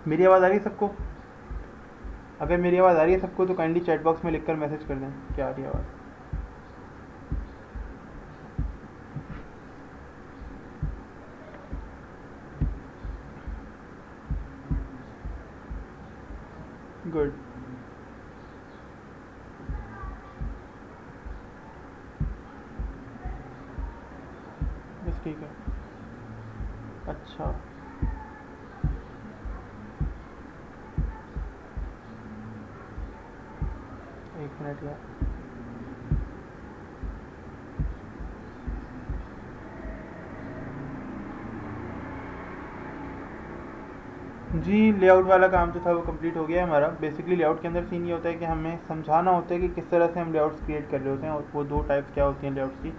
मेरी आवाज़ आ रही है सबको? अगर मेरी आवाज़ आ रही है सबको तो काइंडली चैट बॉक्स में लिखकर मैसेज कर दें क्या आ रही है आवाज़। गुड। बस ठीक है। अच्छा, एक मिनट यार। जी, लेआउट वाला काम जो था वो कंप्लीट हो गया है हमारा। बेसिकली लेआउट के अंदर सीन ये होता है कि हमें समझाना होता है कि किस तरह से हम लेआउट्स क्रिएट कर रहे होते हैं और वो दो टाइप्स क्या होती हैं लेआउट्स की।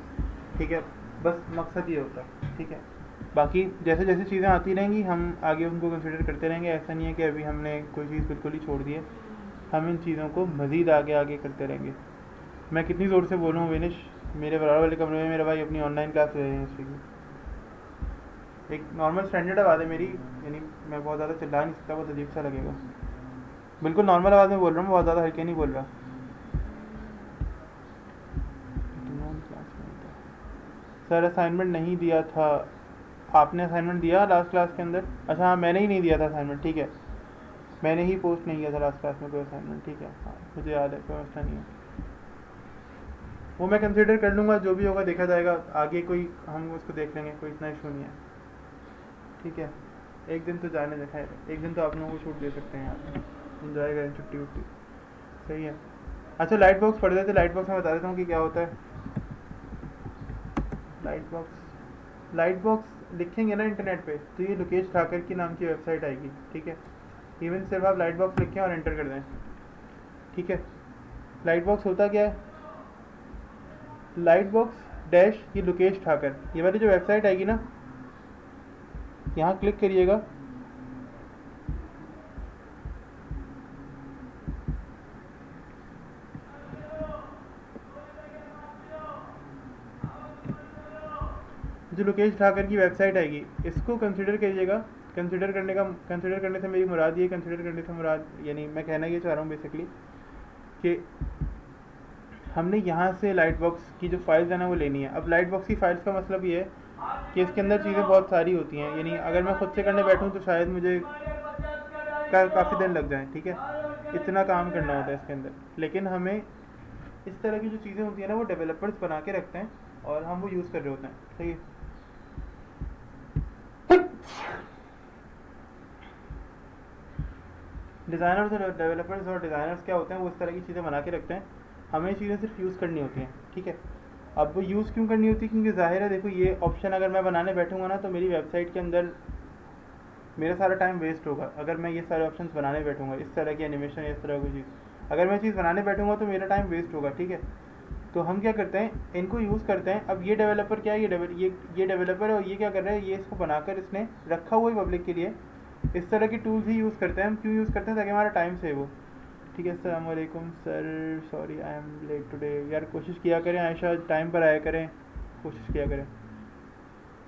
ठीक है, बस मकसद ये होता है। ठीक है, बाकी जैसे जैसे चीज़ें आती रहेंगी हम आगे उनको कंसिडर करते रहेंगे। ऐसा नहीं है कि अभी हमने कोई चीज़ बिल्कुल ही छोड़ दी है, हम इन चीज़ों को मज़ीद आगे आगे करते रहेंगे। मैं कितनी ज़ोर से बोलूँ विनिश? मेरे बराबर वाले कमरे में मेरा भाई अपनी ऑनलाइन क्लास ले रहे हैं हिस्ट्री की। एक नॉर्मल स्टैंडर्ड आवाज़ है मेरी, यानी मैं बहुत ज़्यादा चिल्ला नहीं सकता, बहुत अजीब सा लगेगा। बिल्कुल नॉर्मल आवाज़ में बोल रहा हूँ, बहुत ज़्यादा हल्के नहीं बोल रहा। सर असाइनमेंट नहीं दिया था। आपने असाइनमेंट दिया लास्ट क्लास के अंदर? अच्छा हाँ, मैंने ही नहीं दिया था असाइनमेंट। ठीक है, मैंने ही पोस्ट नहीं किया था लास्ट क्लास में कोई असाइनमेंट। ठीक है, हाँ मुझे याद है, कोई मसला नहीं है। वो मैं कंसिडर कर लूँगा, जो भी होगा देखा जाएगा आगे, कोई हम उसको देख लेंगे, कोई इतना इशू नहीं है। ठीक है, एक दिन तो जाने देखा है, एक दिन तो आप लोगों को छूट दे सकते हैं यार, इन्जॉय करें छुट्टी वुट्टी। सही है। अच्छा लाइट बॉक्स पढ़ देते। लाइट बॉक्स में बता देता हूँ कि क्या होता है। लाइट बॉक्स लिखेंगे ना इंटरनेट पे तो ये लोकेश ठाकर की नाम की वेबसाइट आएगी। ठीक है, इवन सिर्फ आप लाइट बॉक्स लिखें और एंटर कर दें। ठीक है, लाइट बॉक्स होता क्या है? लाइट बॉक्स डैश ये लोकेश ठाकर, ये वाली जो वेबसाइट आएगी ना, यहाँ क्लिक करिएगा। जो लोकेश ठाकर की वेबसाइट आएगी इसको कंसिडर करिएगा। कंसिडर करने से मेरी मुराद ये, कंसिडर करने से मुराद यानी मैं कहना ये चाह रहा हूँ बेसिकली कि हमने यहाँ से लाइट बॉक्स की जो फाइल्स है ना वो लेनी है। अब लाइट बॉक्स की फाइल्स का मतलब ये है कि इसके अंदर चीज़ें बहुत सारी होती हैं, यानी अगर मैं खुद से करने बैठूँ तो शायद मुझे काफ़ी दिन लग जाए। ठीक है, इतना काम करना होता है इसके अंदर। लेकिन हमें इस तरह की जो चीज़ें होती हैं ना वो डेवलपर्स बना के रखते हैं और हम वो यूज़ कर रहे होते हैं। सही है, डिज़ाइनर्स और डेवलपर्स और डिज़ाइनर्स क्या होते हैं, वो इस तरह की चीज़ें बना के रखते हैं, हमें चीज़ें सिर्फ यूज़ करनी होती हैं। ठीक है, अब वो यूज़ क्यों करनी होती है? क्योंकि ज़ाहिर है देखो, ये ऑप्शन अगर मैं बनाने बैठूंगा ना तो मेरी वेबसाइट के अंदर मेरा सारा टाइम वेस्ट होगा। अगर मैं ये सारे ऑप्शंस बनाने बैठूंगा, इस तरह की एनिमेशन, इस तरह की चीज़ अगर मैं चीज़ बनाने बैठूंगा तो मेरा टाइम वेस्ट होगा। ठीक है, तो हम क्या करते हैं, इनको यूज़ करते हैं। अब ये डेवलपर क्या है, ये डेवलपर है और ये क्या कर रहा है, ये इसको बनाकर इसने रखा हुआ है पब्लिक के लिए। इस तरह की टूल्स ही यूज़ करते हैं हम। क्यों यूज़ करते हैं? ताकि हमारा टाइम सेव हो। ठीक है, अस्सलाम वालेकुम sir, sorry I am late today. यार कोशिश किया करें आयशा, टाइम पर आया करें, कोशिश किया करें।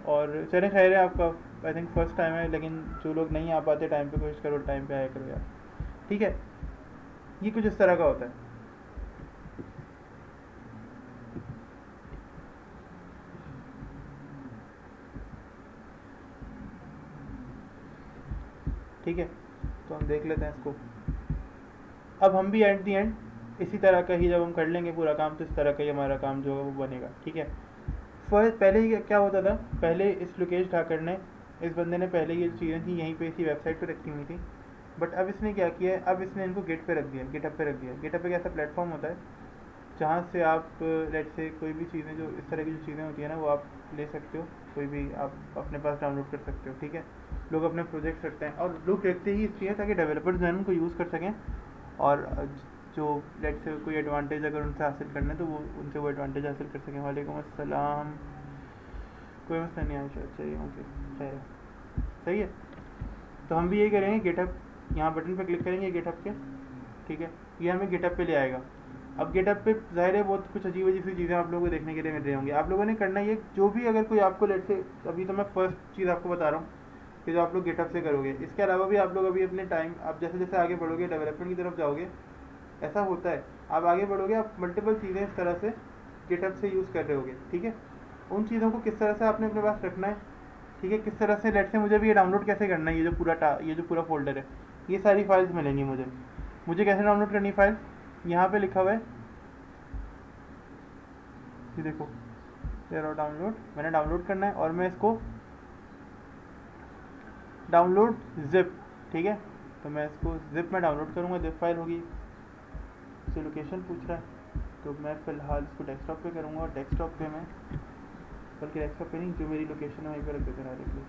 और चलें, खैर है आपका आई थिंक फर्स्ट टाइम है, लेकिन जो लोग नहीं आ पाते टाइम पे, कोशिश करो टाइम पे आया करो यार। ठीक है, ये कुछ इस तरह का होता है। ठीक है, तो हम देख लेते हैं इसको। अब हम भी एट दी एंड इसी तरह का ही, जब हम कर लेंगे पूरा काम तो इस तरह का ही हमारा काम जो है वो बनेगा। ठीक है, फर्स्ट पहले ही क्या होता था, पहले इस लोकेश ठाकर ने, इस बंदे ने पहले ये चीज़ें थी यहीं पे इसी वेबसाइट पे रखी हुई थी। बट अब इसने क्या किया है, अब इसने इनको गिट पे रख दिया, गिटअप पे रख दिया। गिटअप एक ऐसा प्लेटफॉर्म होता है जहाँ से आप लेट से कोई भी चीज़ें, जो इस तरह की जो चीज़ें होती हैं ना वो आप ले सकते हो, कोई भी आप अपने पास डाउनलोड कर सकते हो। ठीक है, लोग अपने प्रोजेक्ट्स रखते हैं और लोग रखते ही इसलिए ताकि डेवलपर्स जो है उनको यूज़ कर सकें। और जो लेट से कोई एडवांटेज अगर उनसे हासिल करना है तो वो उनसे वो एडवांटेज हासिल कर सकें। वालेकुम अस्सलाम, कोई मसला नहीं आयशा, चाहिए ओके, खैर है, सही है। तो हम भी यही करेंगे, गेटअप यहाँ बटन पे क्लिक करेंगे गेटअप के। ठीक है, ये हमें गेटअप पे ले आएगा। अब गेटअप पे ज़ाहिर है बहुत कुछ अजीब अजीब सी चीज़ें आप लोगों को देखने के लिए मिल रही होंगी। आप लोगों ने करना ये, जो भी अगर कोई आपको लेट से, अभी तो मैं फर्स्ट चीज़ आपको बता रहा हूँ, कि जो आप लोग गिटहब से करोगे। इसके अलावा भी आप लोग अभी अपने टाइम, आप जैसे जैसे आगे बढ़ोगे डेवलपमेंट की तरफ जाओगे, ऐसा होता है, आप आगे बढ़ोगे, आप मल्टीपल चीज़ें इस तरह से गिटहब से यूज़ कर रहे होगे, ठीक है। उन चीज़ों को किस तरह से आपने अपने पास रखना है, ठीक है, किस तरह से, लेट से मुझे भी ये डाउनलोड कैसे करना है, ये जो पूरा फोल्डर है, ये सारी फाइल्स मिलेंगी मुझे कैसे डाउनलोड करनी फाइल, यहाँ पे लिखा हुआ है, ये देखो, डाउनलोड, मैंने डाउनलोड करना है और मैं इसको डाउनलोड जिप, ठीक है, तो मैं इसको जिप में डाउनलोड करूँगा, जिप फाइल होगी। इससे लोकेशन पूछ रहा है, तो मैं फ़िलहाल इसको डेस्कटॉप पे करूँगा, और डेस्कटॉप पे मैं, बल्कि डेस्कटॉप पे नहीं, जो मेरी लोकेशन है वहीं पर रख देते हैं डायरेक्टली।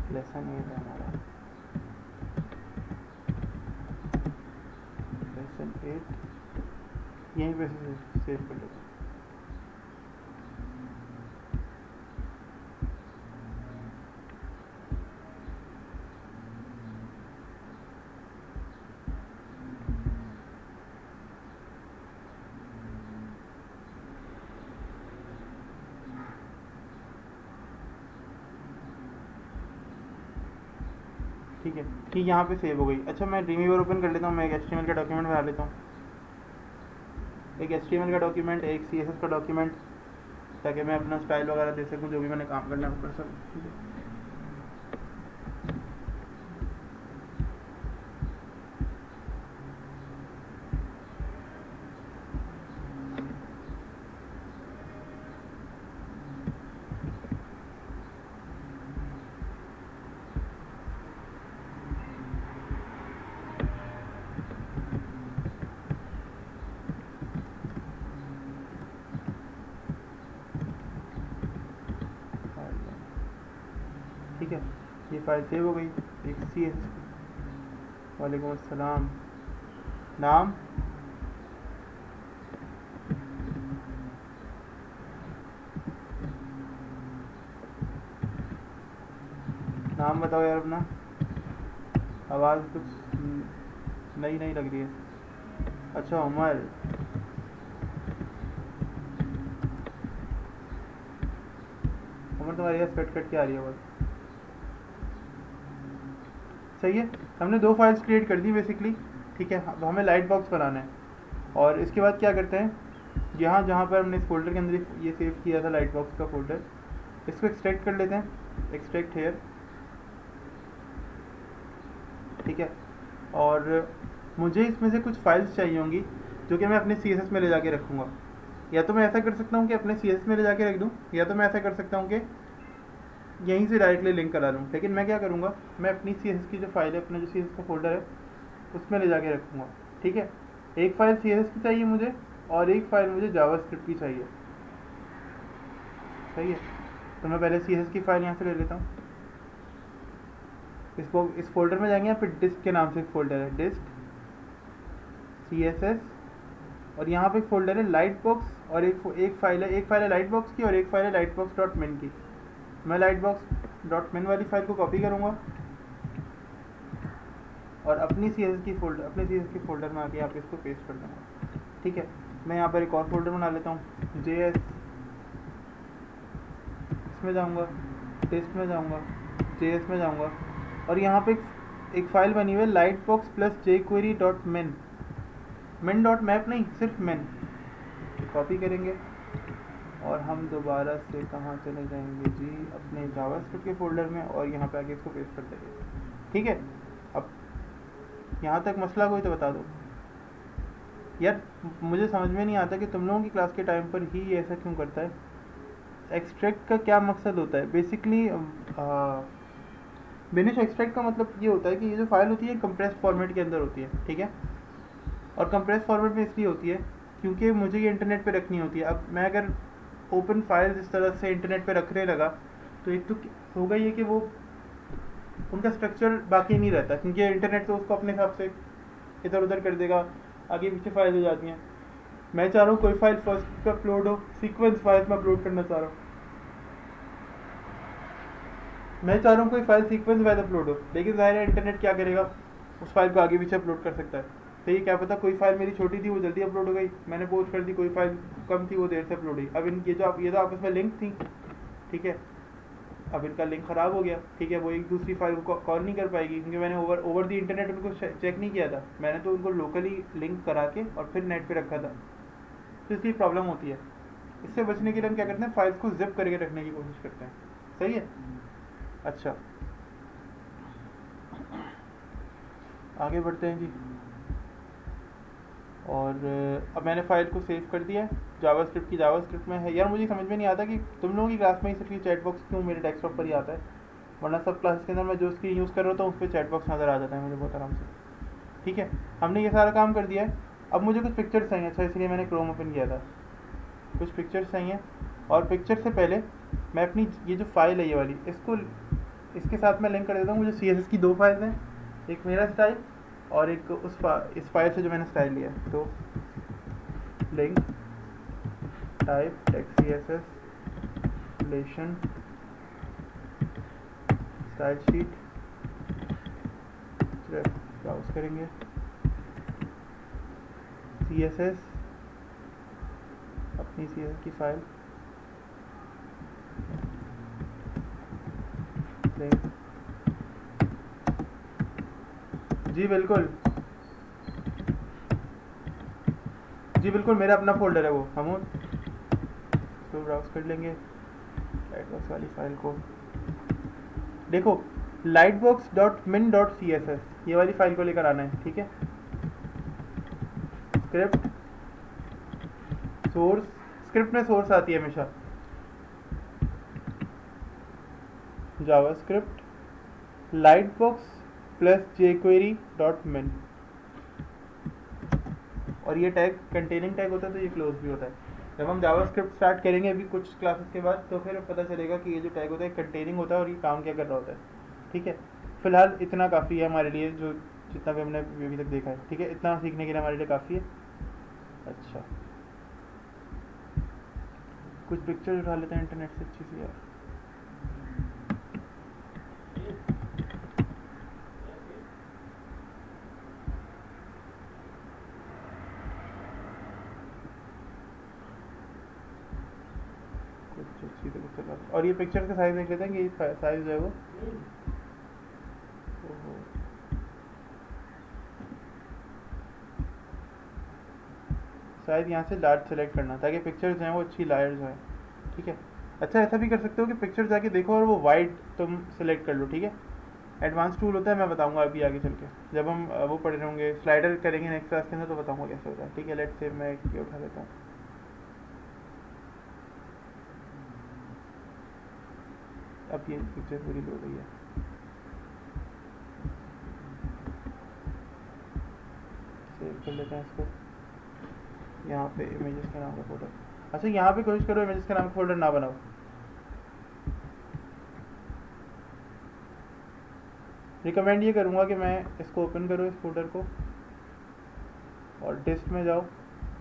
लेसन 8 है हमारा, लेसन 8 यहीं पे सेव कर लेते हैं। ठीक है, कि यहाँ पे सेव हो गई। अच्छा, मैं ड्रीमवीवर ओपन कर लेता हूँ, मैं एक HTML का डॉक्यूमेंट बना लेता हूँ, एक HTML का डॉक्यूमेंट, एक CSS का डॉक्यूमेंट, ताकि मैं अपना स्टाइल वगैरह दे सकूँ, जो भी मैंने काम करना है वो कर सकूँ, ठीक है। ठीक है, ये फाइल सेव हो गई। एक CSS, वालेकुम अस्सलाम, नाम, नाम बताओ यार अपना, आवाज़ कुछ नई नई लग रही है। अच्छा, उमर, तुम्हारी आवाज़ कट कट के आ रही है आवाज़। सही है, हमने 2 फाइल्स क्रिएट कर दी बेसिकली, ठीक है। अब हमें लाइट बॉक्स बनाना है, और इसके बाद क्या करते हैं, यहाँ जहाँ पर हमने इस फोल्डर के अंदर ये सेव किया था लाइट बॉक्स का फोल्डर, इसको एक्सट्रैक्ट कर लेते हैं, एक्सट्रैक्ट हेयर, ठीक है। और मुझे इसमें से कुछ फाइल्स चाहिए होंगी जो कि मैं अपने CSS में ले जाके रखूँगा। या तो मैं ऐसा कर सकता हूँ कि अपने CSS में ले जाके रख दूँ, या तो मैं ऐसा कर सकता हूँ कि यहीं से डायरेक्टली लिंक करा लूँ। लेकिन मैं क्या करूँगा, मैं अपनी CSS की जो फाइल है, अपना जो CSS का फोल्डर है, उसमें ले जाके रखूँगा, ठीक है। एक फाइल CSS की चाहिए मुझे, और एक फाइल मुझे जावास्क्रिप्ट की चाहिए, सही है। तो मैं पहले CSS की फाइल यहाँ से ले लेता हूँ, इसको इस फोल्डर में जाएंगे, या फिर डिस्क के नाम से एक फोल्डर है, डिस्क CSS, और यहाँ पे एक फोल्डर है लाइट बॉक्स, और एक फाइल है लाइट बॉक्स की, और एक फाइल है लाइट बॉक्स डॉट मिन की। मैं लाइट बॉक्स डॉट मिन वाली फाइल को कॉपी करूँगा, और अपनी CSS की फोल्डर में आके यहाँ पे इसको पेस्ट कर दूँगा, ठीक है। मैं यहाँ पर एक और फोल्डर बना लेता हूँ, JS, इसमें जाऊँगा, टेस्ट में जाऊँगा, JS में जाऊँगा, और यहाँ पे एक फाइल बनी हुई है light box plus jQuery dot मिन, मिन डॉट मैप नहीं, सिर्फ मिन, कॉपी करेंगे, और हम दोबारा से कहाँ चले जाएंगे जी, अपने जावास्क्रिप्ट के फोल्डर में, और यहाँ पे आके इसको पेस्ट कर देंगे, ठीक है। अब यहाँ तक मसला कोई तो बता दो यार, मुझे समझ में नहीं आता कि तुम लोगों की क्लास के टाइम पर ही ये ऐसा क्यों करता है। एक्सट्रैक्ट का क्या मकसद होता है बेसिकली, बिनिश एक्सट्रैक्ट का मतलब ये होता है कि ये जो फाइल होती है कंप्रेस फॉर्मेट के अंदर होती है, ठीक है। और कंप्रेस फॉर्मेट में इसलिए होती है क्योंकि मुझे ये इंटरनेट पे रखनी होती है। अब मैं अगर ओपन फाइल्स इस तरह से इंटरनेट पे रखने लगा, तो एक तो होगा ये कि वो उनका स्ट्रक्चर बाकी नहीं रहता, क्योंकि इंटरनेट तो उसको अपने हिसाब से इधर उधर कर देगा, आगे पीछे फाइल हो जाती हैं। मैं चाह रहा हूँ कोई फाइल फर्स्ट पे अपलोड हो, सीक्वेंस फाइल्स में अपलोड करना चाह रहा हूँ, मैं कोई फाइल सीक्वेंस वाइज अपलोड हो, लेकिन ज़ाहिर है इंटरनेट क्या करेगा, उस फाइल को आगे पीछे अपलोड कर सकता है। तो ये क्या पता कोई फाइल मेरी छोटी थी वो जल्दी अपलोड हो गई, मैंने पोस्ट कर दी, कोई फाइल कम थी वो देर से अपलोड हुई। अब ये तो आपस में लिंक थी, ठीक है, अब इनका लिंक ख़राब हो गया, ठीक है, वो एक दूसरी फाइल को कॉल नहीं कर पाएगी क्योंकि मैंने ओवर द इंटरनेट उनको चेक नहीं किया था, मैंने तो उनको लोकली लिंक करा के और फिर नेट पे रखा था, तो इसलिए प्रॉब्लम होती है। इससे बचने के लिए हम क्या करते हैं, फाइल्स को जिप करके रखने की कोशिश करते हैं। सही है। अच्छा, आगे बढ़ते हैं जी। और अब मैंने फाइल को सेव कर दिया है, जावास्क्रिप्ट की जावास्क्रिप्ट में है। यार मुझे समझ में नहीं आता कि तुम लोगों की क्लास में ही सिर्फ ये चैट बॉक्स क्यों मेरे डेस्कटॉप पर ही आता है, वरना सब क्लास के अंदर मैं जो स्क्रीन यूज़ कर रहा होता हूँ उस पर चैट बॉक्स नज़र आ जाता है मुझे बहुत आराम से। ठीक है, हमने ये सारा काम कर दिया है। अब मुझे कुछ पिक्चर्स चाहिए, अच्छा इसलिए मैंने क्रोम ओपन किया था। कुछ पिक्चर्स चाहिए, और पिक्चर से पहले मैं अपनी ये जो फाइल है ये वाली, इसके साथ मैं लिंक कर देता हूँ। मुझे CSS की 2 फाइल्स हैं, एक मेरा स्टाइल और एक इस फाइल से जो मैंने स्टाइल लिया है। तो link type text CSS relation style sheet, browse करेंगे CSS, अपनी CSS की फाइल, लिंक, जी बिल्कुल जी बिल्कुल, मेरा अपना फोल्डर है वो, हम तो ब्राउज कर लेंगे लाइटबॉक्स वाली फाइल को। देखो lightbox.min.css ये वाली फाइल को लेकर आना है, ठीक है। स्क्रिप्ट सोर्स, स्क्रिप्ट में सोर्स आती है हमेशा, जावास्क्रिप्ट lightbox प्लस jQuery.min, और ये टैग कंटेनिंग टैग होता है तो ये क्लोज भी होता है। जब हम जावास्क्रिप्ट स्टार्ट करेंगे अभी कुछ क्लासेस के बाद तो फिर पता चलेगा कि ये जो टैग होता है कंटेनिंग होता है और ये काम क्या कर रहा होता है, ठीक है। फिलहाल इतना काफ़ी है हमारे लिए, जो जितना भी हमने अभी तक देखा है, ठीक है, इतना सीखने के लिए हमारे लिए काफ़ी है। अच्छा, कुछ पिक्चर उठा लेते हैं इंटरनेट से अच्छी सी यार। कुछ अच्छी से पिक्चर, और ये पिक्चर का साइज देख लेते हैं कि साइज जो है वो, शायद यहाँ से लार्ज सेलेक्ट करना ताकि पिक्चर्स जो हैं वो अच्छी लार्ज हैं, ठीक है। अच्छा, ऐसा भी कर सकते हो कि पिक्चर जाके देखो और वो वाइड तुम सेलेक्ट कर लो, ठीक है। एडवांस टूल होता है, मैं बताऊंगा अभी आगे चल के, जब हम वो पढ़ रहे होंगे स्लाइडर करेंगे नेक्स्ट क्लास के अंदर तो बताऊंगा कैसे होता है, ठीक है। लेट से मैं ये उठा लेता हूँ, अब ये पिक्चर पूरी लोड हुई है, सेव कर लेते हैं इसको। यहाँ पे इमेजेस के नाम का फोल्डर, अच्छा यहाँ पे कोशिश करो इमेजेस के नाम का फोल्डर ना बनाओ, रिकमेंड ये करूँगा कि मैं इसको ओपन करो, इस फोल्डर को, और डिस्क में जाओ,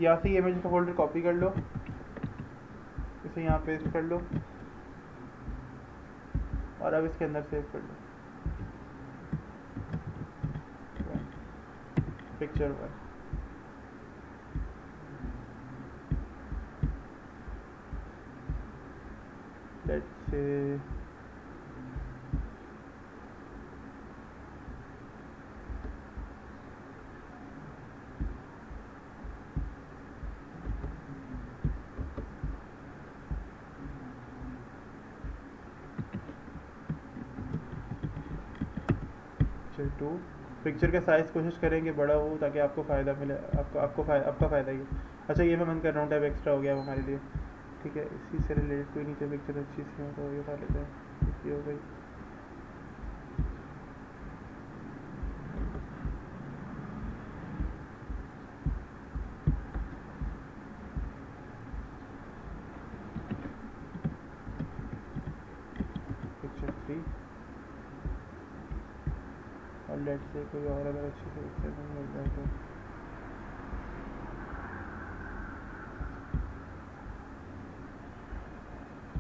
यहाँ से इमेज का फोल्डर कॉपी कर लो, इसे यहाँ पेस्ट कर लो और अब इसके अंदर सेव कर लो picture 1। Let's say picture 2, picture का साइज़ कोशिश करेंगे बड़ा हो ताकि आपको फ़ायदा मिले, आपका फ़ायदा ही। अच्छा, ये मैं बंद कर रहा हूँ, टैब एक्स्ट्रा हो गया हमारे लिए, ठीक है। इसी से रिलेटेड कोई नीचे पिक्चर अच्छी सी हो तो ये उठा लेते हैं, इसी हो गई। पिक्चर 3, और लेट से कोई और अगर अच्छी से पिक्चर मिल जाए तो,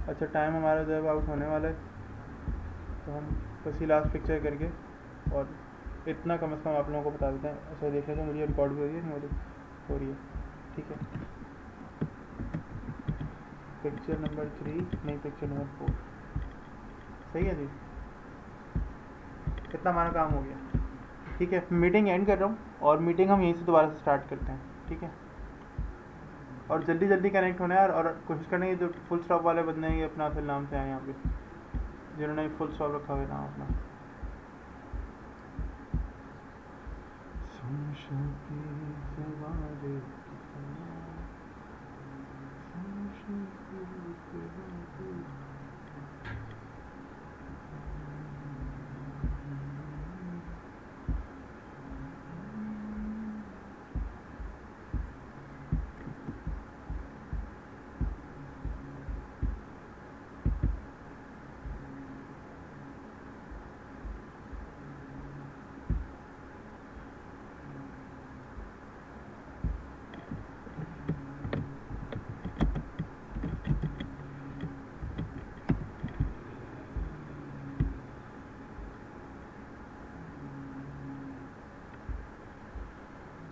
अच्छा टाइम हमारा जब आउट होने वाला है तो हम बस ही लास्ट पिक्चर करके और इतना कम से कम आप लोगों को बता देते हैं। अच्छा देख लेते हैं मुझे रिकॉर्ड भी हो रही है, नहीं हो रही है, ठीक है। पिक्चर नंबर 3 नहीं, पिक्चर नंबर 4 सही है जी। इतना हमारा काम हो गया, ठीक है। मीटिंग एंड कर रहा हूँ और मीटिंग हम यहीं से दोबारा से स्टार्ट करते हैं, ठीक है। और जल्दी जल्दी कनेक्ट होना है यार, और कोशिश करना है जो फुल स्टॉप वाले बंदे हैं ये अपना फिर नाम से आए यहाँ पे, जिन्होंने फुल स्टॉप रखा हुआ है नाम अपना।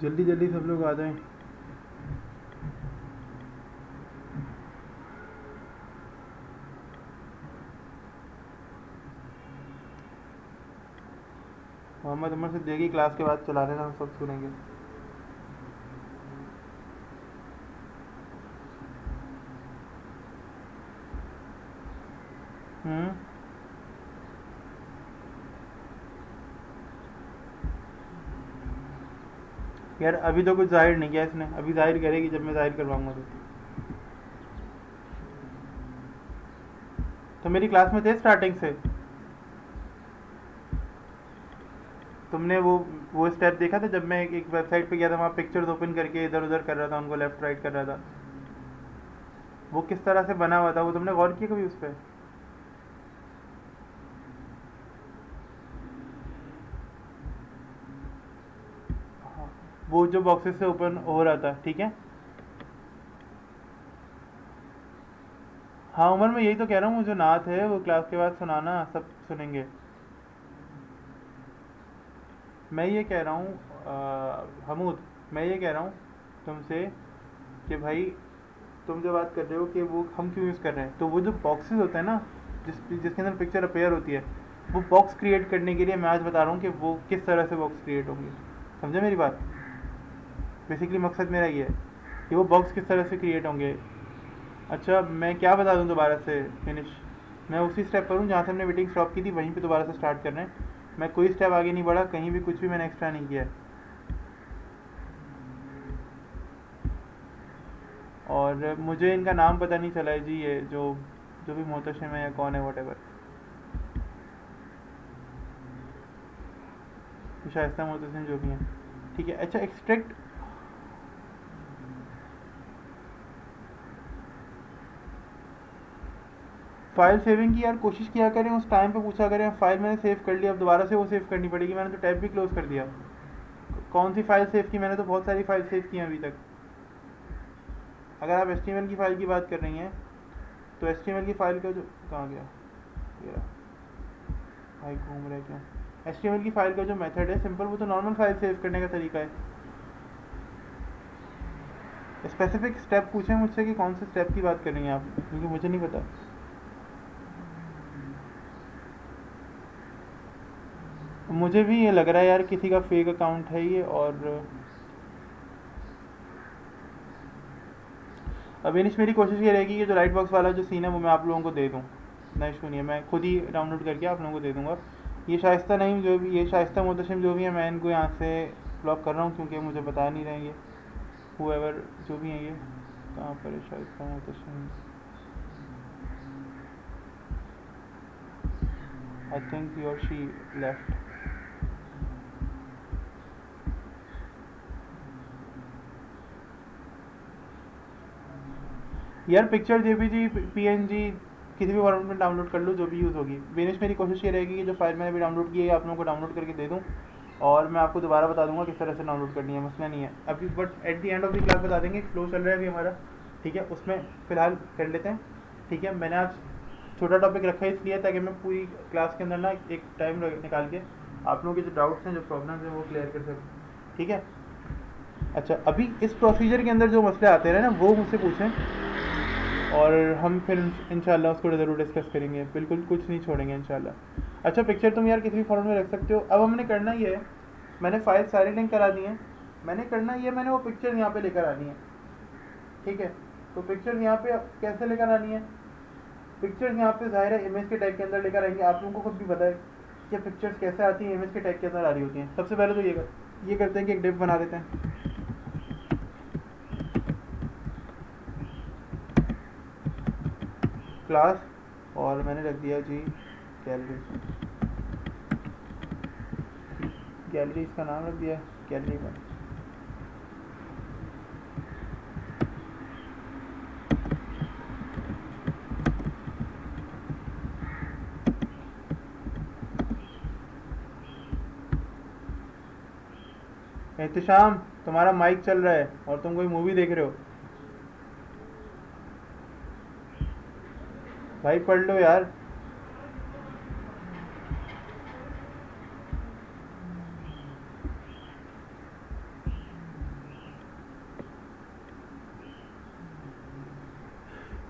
जल्दी जल्दी सब लोग आ जाएं। मोहम्मद उमर से देगी क्लास के बाद चला लेना, हम सब सुनेंगे। यार अभी तो कुछ जाहिर नहीं किया इसने, अभी जाहिर करेगी जब मैं जाहिर करवाऊंगा तो मेरी क्लास में थे स्टार्टिंग से। तुमने वो स्टेप देखा था जब मैं एक वेबसाइट पे गया था, वहाँ पिक्चर्स ओपन करके इधर उधर कर रहा था, उनको लेफ्ट राइट कर रहा था, वो किस तरह से बना हुआ था, वो तुमने गौर किया कभी उस पर? हाँ, वो जो बॉक्सेस से ओपन हो रहा था, ठीक है। हाँ उमर, मैं यही तो कह रहा हूँ, वो जो नात है वो क्लास के बाद सुनाना, सब सुनेंगे। मैं ये कह रहा हूँ हमूद, मैं ये कह रहा हूँ तुमसे कि भाई तुम जो बात कर रहे हो कि वो हम क्यों यूज़ कर रहे हैं, तो वो जो बॉक्सेस होते हैं ना जिसके अंदर पिक्चर अपेयर होती है, वो बॉक्स क्रिएट करने के लिए मैं आज बता रहा हूँ कि वो किस तरह से बॉक्स क्रिएट होंगे। समझे मेरी बात? बेसिकली मकसद मेरा ये है कि वो बॉक्स किस तरह से क्रिएट होंगे। अच्छा मैं क्या बता दूँ दोबारा से फिनिश? मैं उसी स्टेप पर हूँ जहाँ से हमने मीटिंग स्टॉप की थी, वहीं पे दोबारा से स्टार्ट कर रहे हैं। मैं कोई स्टेप आगे नहीं बढ़ा, कहीं भी कुछ भी मैंने एक्स्ट्रा नहीं किया है। और मुझे इनका नाम पता नहीं चला है जी, ये जो जो भी मोहतशम है या कौन है, वट एवर, शाइस्ता मोहतशम जो भी हैं, ठीक है। अच्छा एक्सट्रैक्ट फाइल सेविंग की यार कोशिश किया करें, उस टाइम पे पूछा करें। फाइल मैंने सेव कर लिया, अब दोबारा से वो सेव करनी पड़ेगी, मैंने तो टैब भी क्लोज कर दिया। कौन सी फाइल सेव की? मैंने तो बहुत सारी फाइल सेव की हैं अभी तक। अगर आप HTML की फ़ाइल की बात कर रही हैं तो HTML की फ़ाइल का जो कहाँ गया ये भाई, घूम रहा है क्यों? HTML की फ़ाइल का जो मेथड है सिंपल, वो तो नॉर्मल फाइल सेव करने का तरीका है। स्पेसिफिक स्टेप पूछें मुझसे कि कौन से स्टेप की बात कर रही हैं आप, क्योंकि मुझे नहीं पता। मुझे भी ये लग रहा है यार किसी का फेक अकाउंट है ये। और अब इनिश मेरी कोशिश ये रहेगी कि जो राइट बॉक्स वाला जो सीन है वो मैं आप लोगों को दे दूँ, ना इशू नहीं है, मैं खुद ही डाउनलोड करके आप लोगों को दे दूँगा। ये शाइस्ता नहीं, जो भी ये शाइस्ता मोहतशम जो भी है, मैं इनको यहाँ से ब्लॉक कर रहा हूँ क्योंकि मुझे बता नहीं रहेंगे हुएवर जो भी हैं। ये कहाँ पर है शाइस्ता मोहतशम? आई थिंक ही और शी लेफ्ट। यार पिक्चर JPG PNG किसी भी फॉर्मेट में डाउनलोड कर लो, जो भी यूज़ होगी। बेनिश मेरी कोशिश ये रहेगी कि जो फाइल मैंने भी डाउनलोड की है आप लोगों को डाउनलोड करके दे दूँ, और मैं आपको दोबारा बता दूंगा किस तरह से डाउनलोड करनी है, मसला नहीं है अभी। But at the end of the class बता देंगे, फ्लो चल रहा है अभी हमारा, ठीक है, उसमें फ़िलहाल कर लेते हैं, ठीक है। मैंने आज छोटा टॉपिक रखा है इसलिए ताकि मैं पूरी क्लास के अंदर ना एक टाइम निकाल के आप लोगों के जो डाउट्स हैं, जो प्रॉब्लम्स हैं, वो क्लियर कर सकूँ, ठीक है। अच्छा, अभी इस प्रोसीजर के अंदर जो मसले आते हैं ना, वो मुझसे पूछें और हम फिर इंशाल्लाह उसको ज़रूर डिस्कस करेंगे, बिल्कुल कुछ नहीं छोड़ेंगे इंशाल्लाह। अच्छा, पिक्चर तुम यार किसी भी फॉर्मेट में रख सकते हो। अब हमने करना ये है, मैंने फाइल सारे लिंक करा दी हैं, मैंने करना ये, मैंने वो पिक्चर यहाँ पे लेकर आनी है, ठीक है। तो पिक्चर यहाँ पे कैसे लेकर आनी है, पिक्चर्स यहाँ पे ज़ाहिर है इमेज के टैग के अंदर लेकर आएंगे। आप लोगों को खुद भी पता है कि पिक्चर्स कैसे आती हैं, इमेज के टैग के अंदर आ रही होती हैं। सबसे पहले तो ये करते हैं कि एक डिव बना देते हैं, क्लास, और मैंने रख दिया जी गैलरी, गैलरी इसका नाम रख दिया गैलरी वन। एहतिशाम, तुम्हारा माइक चल रहा है और तुम कोई मूवी देख रहे हो, भाई पढ़ लो यार।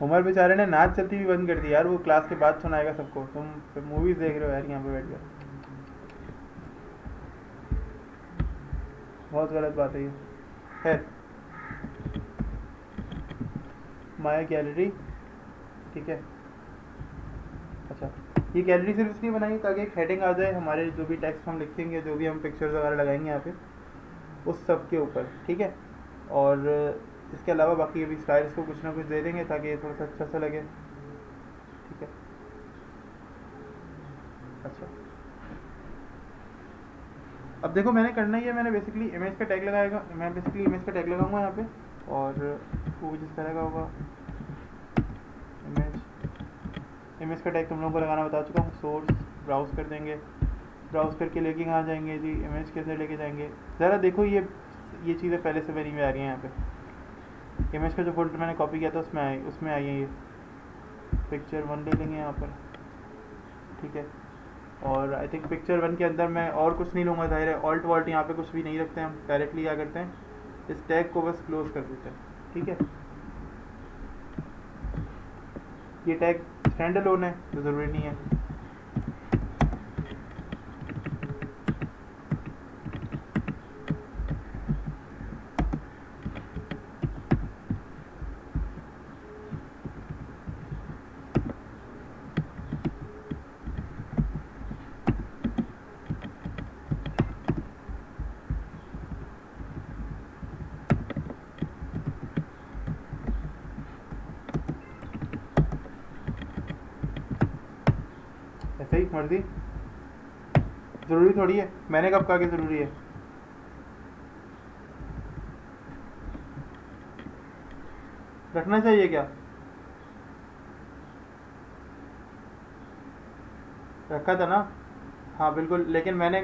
उमर बेचारे ने नाच चलती भी बंद कर दी यार, वो क्लास के बाद सुनाएगा सबको, तुम मूवीज देख रहे हो यार यहाँ पे बैठ कर, बहुत गलत बात है ये। खैर, माय गैलरी, ठीक है। अच्छा, ये गैलरी सिर्फ इसलिए बनाई ताकि एक हेडिंग आ जाए हमारे जो भी टेक्स्ट हम लिखेंगे, जो भी हम पिक्चर्स वगैरह लगाएंगे यहाँ पे, उस सब के ऊपर, ठीक है। और इसके अलावा बाकी अभी स्टाइल्स को कुछ ना कुछ दे देंगे ताकि ये थोड़ा सा अच्छा सा लगे, ठीक है। अच्छा, अब देखो मैंने करना ही है, मैंने बेसिकली इमेज का टैग लगाएगा, मैं बेसिकली इमेज का टैग लगाऊंगा यहाँ पे, और वो जिस तरह का होगा इमेज का टैग तुम लोगों को लगाना बता चुका हूँ। सोर्स ब्राउज़ कर देंगे, ब्राउज़ करके लेके कहाँ जाएंगे जी, इमेज के अंदर लेके जाएंगे। ज़रा देखो ये चीज़ें पहले से मेरी में आ रही हैं यहाँ पे, इमेज का जो फोल्डर मैंने कॉपी किया था उसमें आई है ये, पिक्चर वन ले लेंगे यहाँ पर, ठीक है। और आई थिंक पिक्चर वन के अंदर मैं और कुछ नहीं लूँगा, ज़ाहिर है ऑल्ट वॉल्ट यहाँ पे कुछ भी नहीं रखते हैं हम, डायरेक्टली क्या करते हैं, इस टैग को बस क्लोज कर देते हैं, ठीक है। ये टैग स्टैंड अलोन है तो ज़रूरी नहीं है। ऐसे ही मर्जी, ज़रूरी थोड़ी है, मैंने कब कहा कि ज़रूरी है। रखना चाहिए क्या, रखा था ना, हाँ बिल्कुल। लेकिन मैंने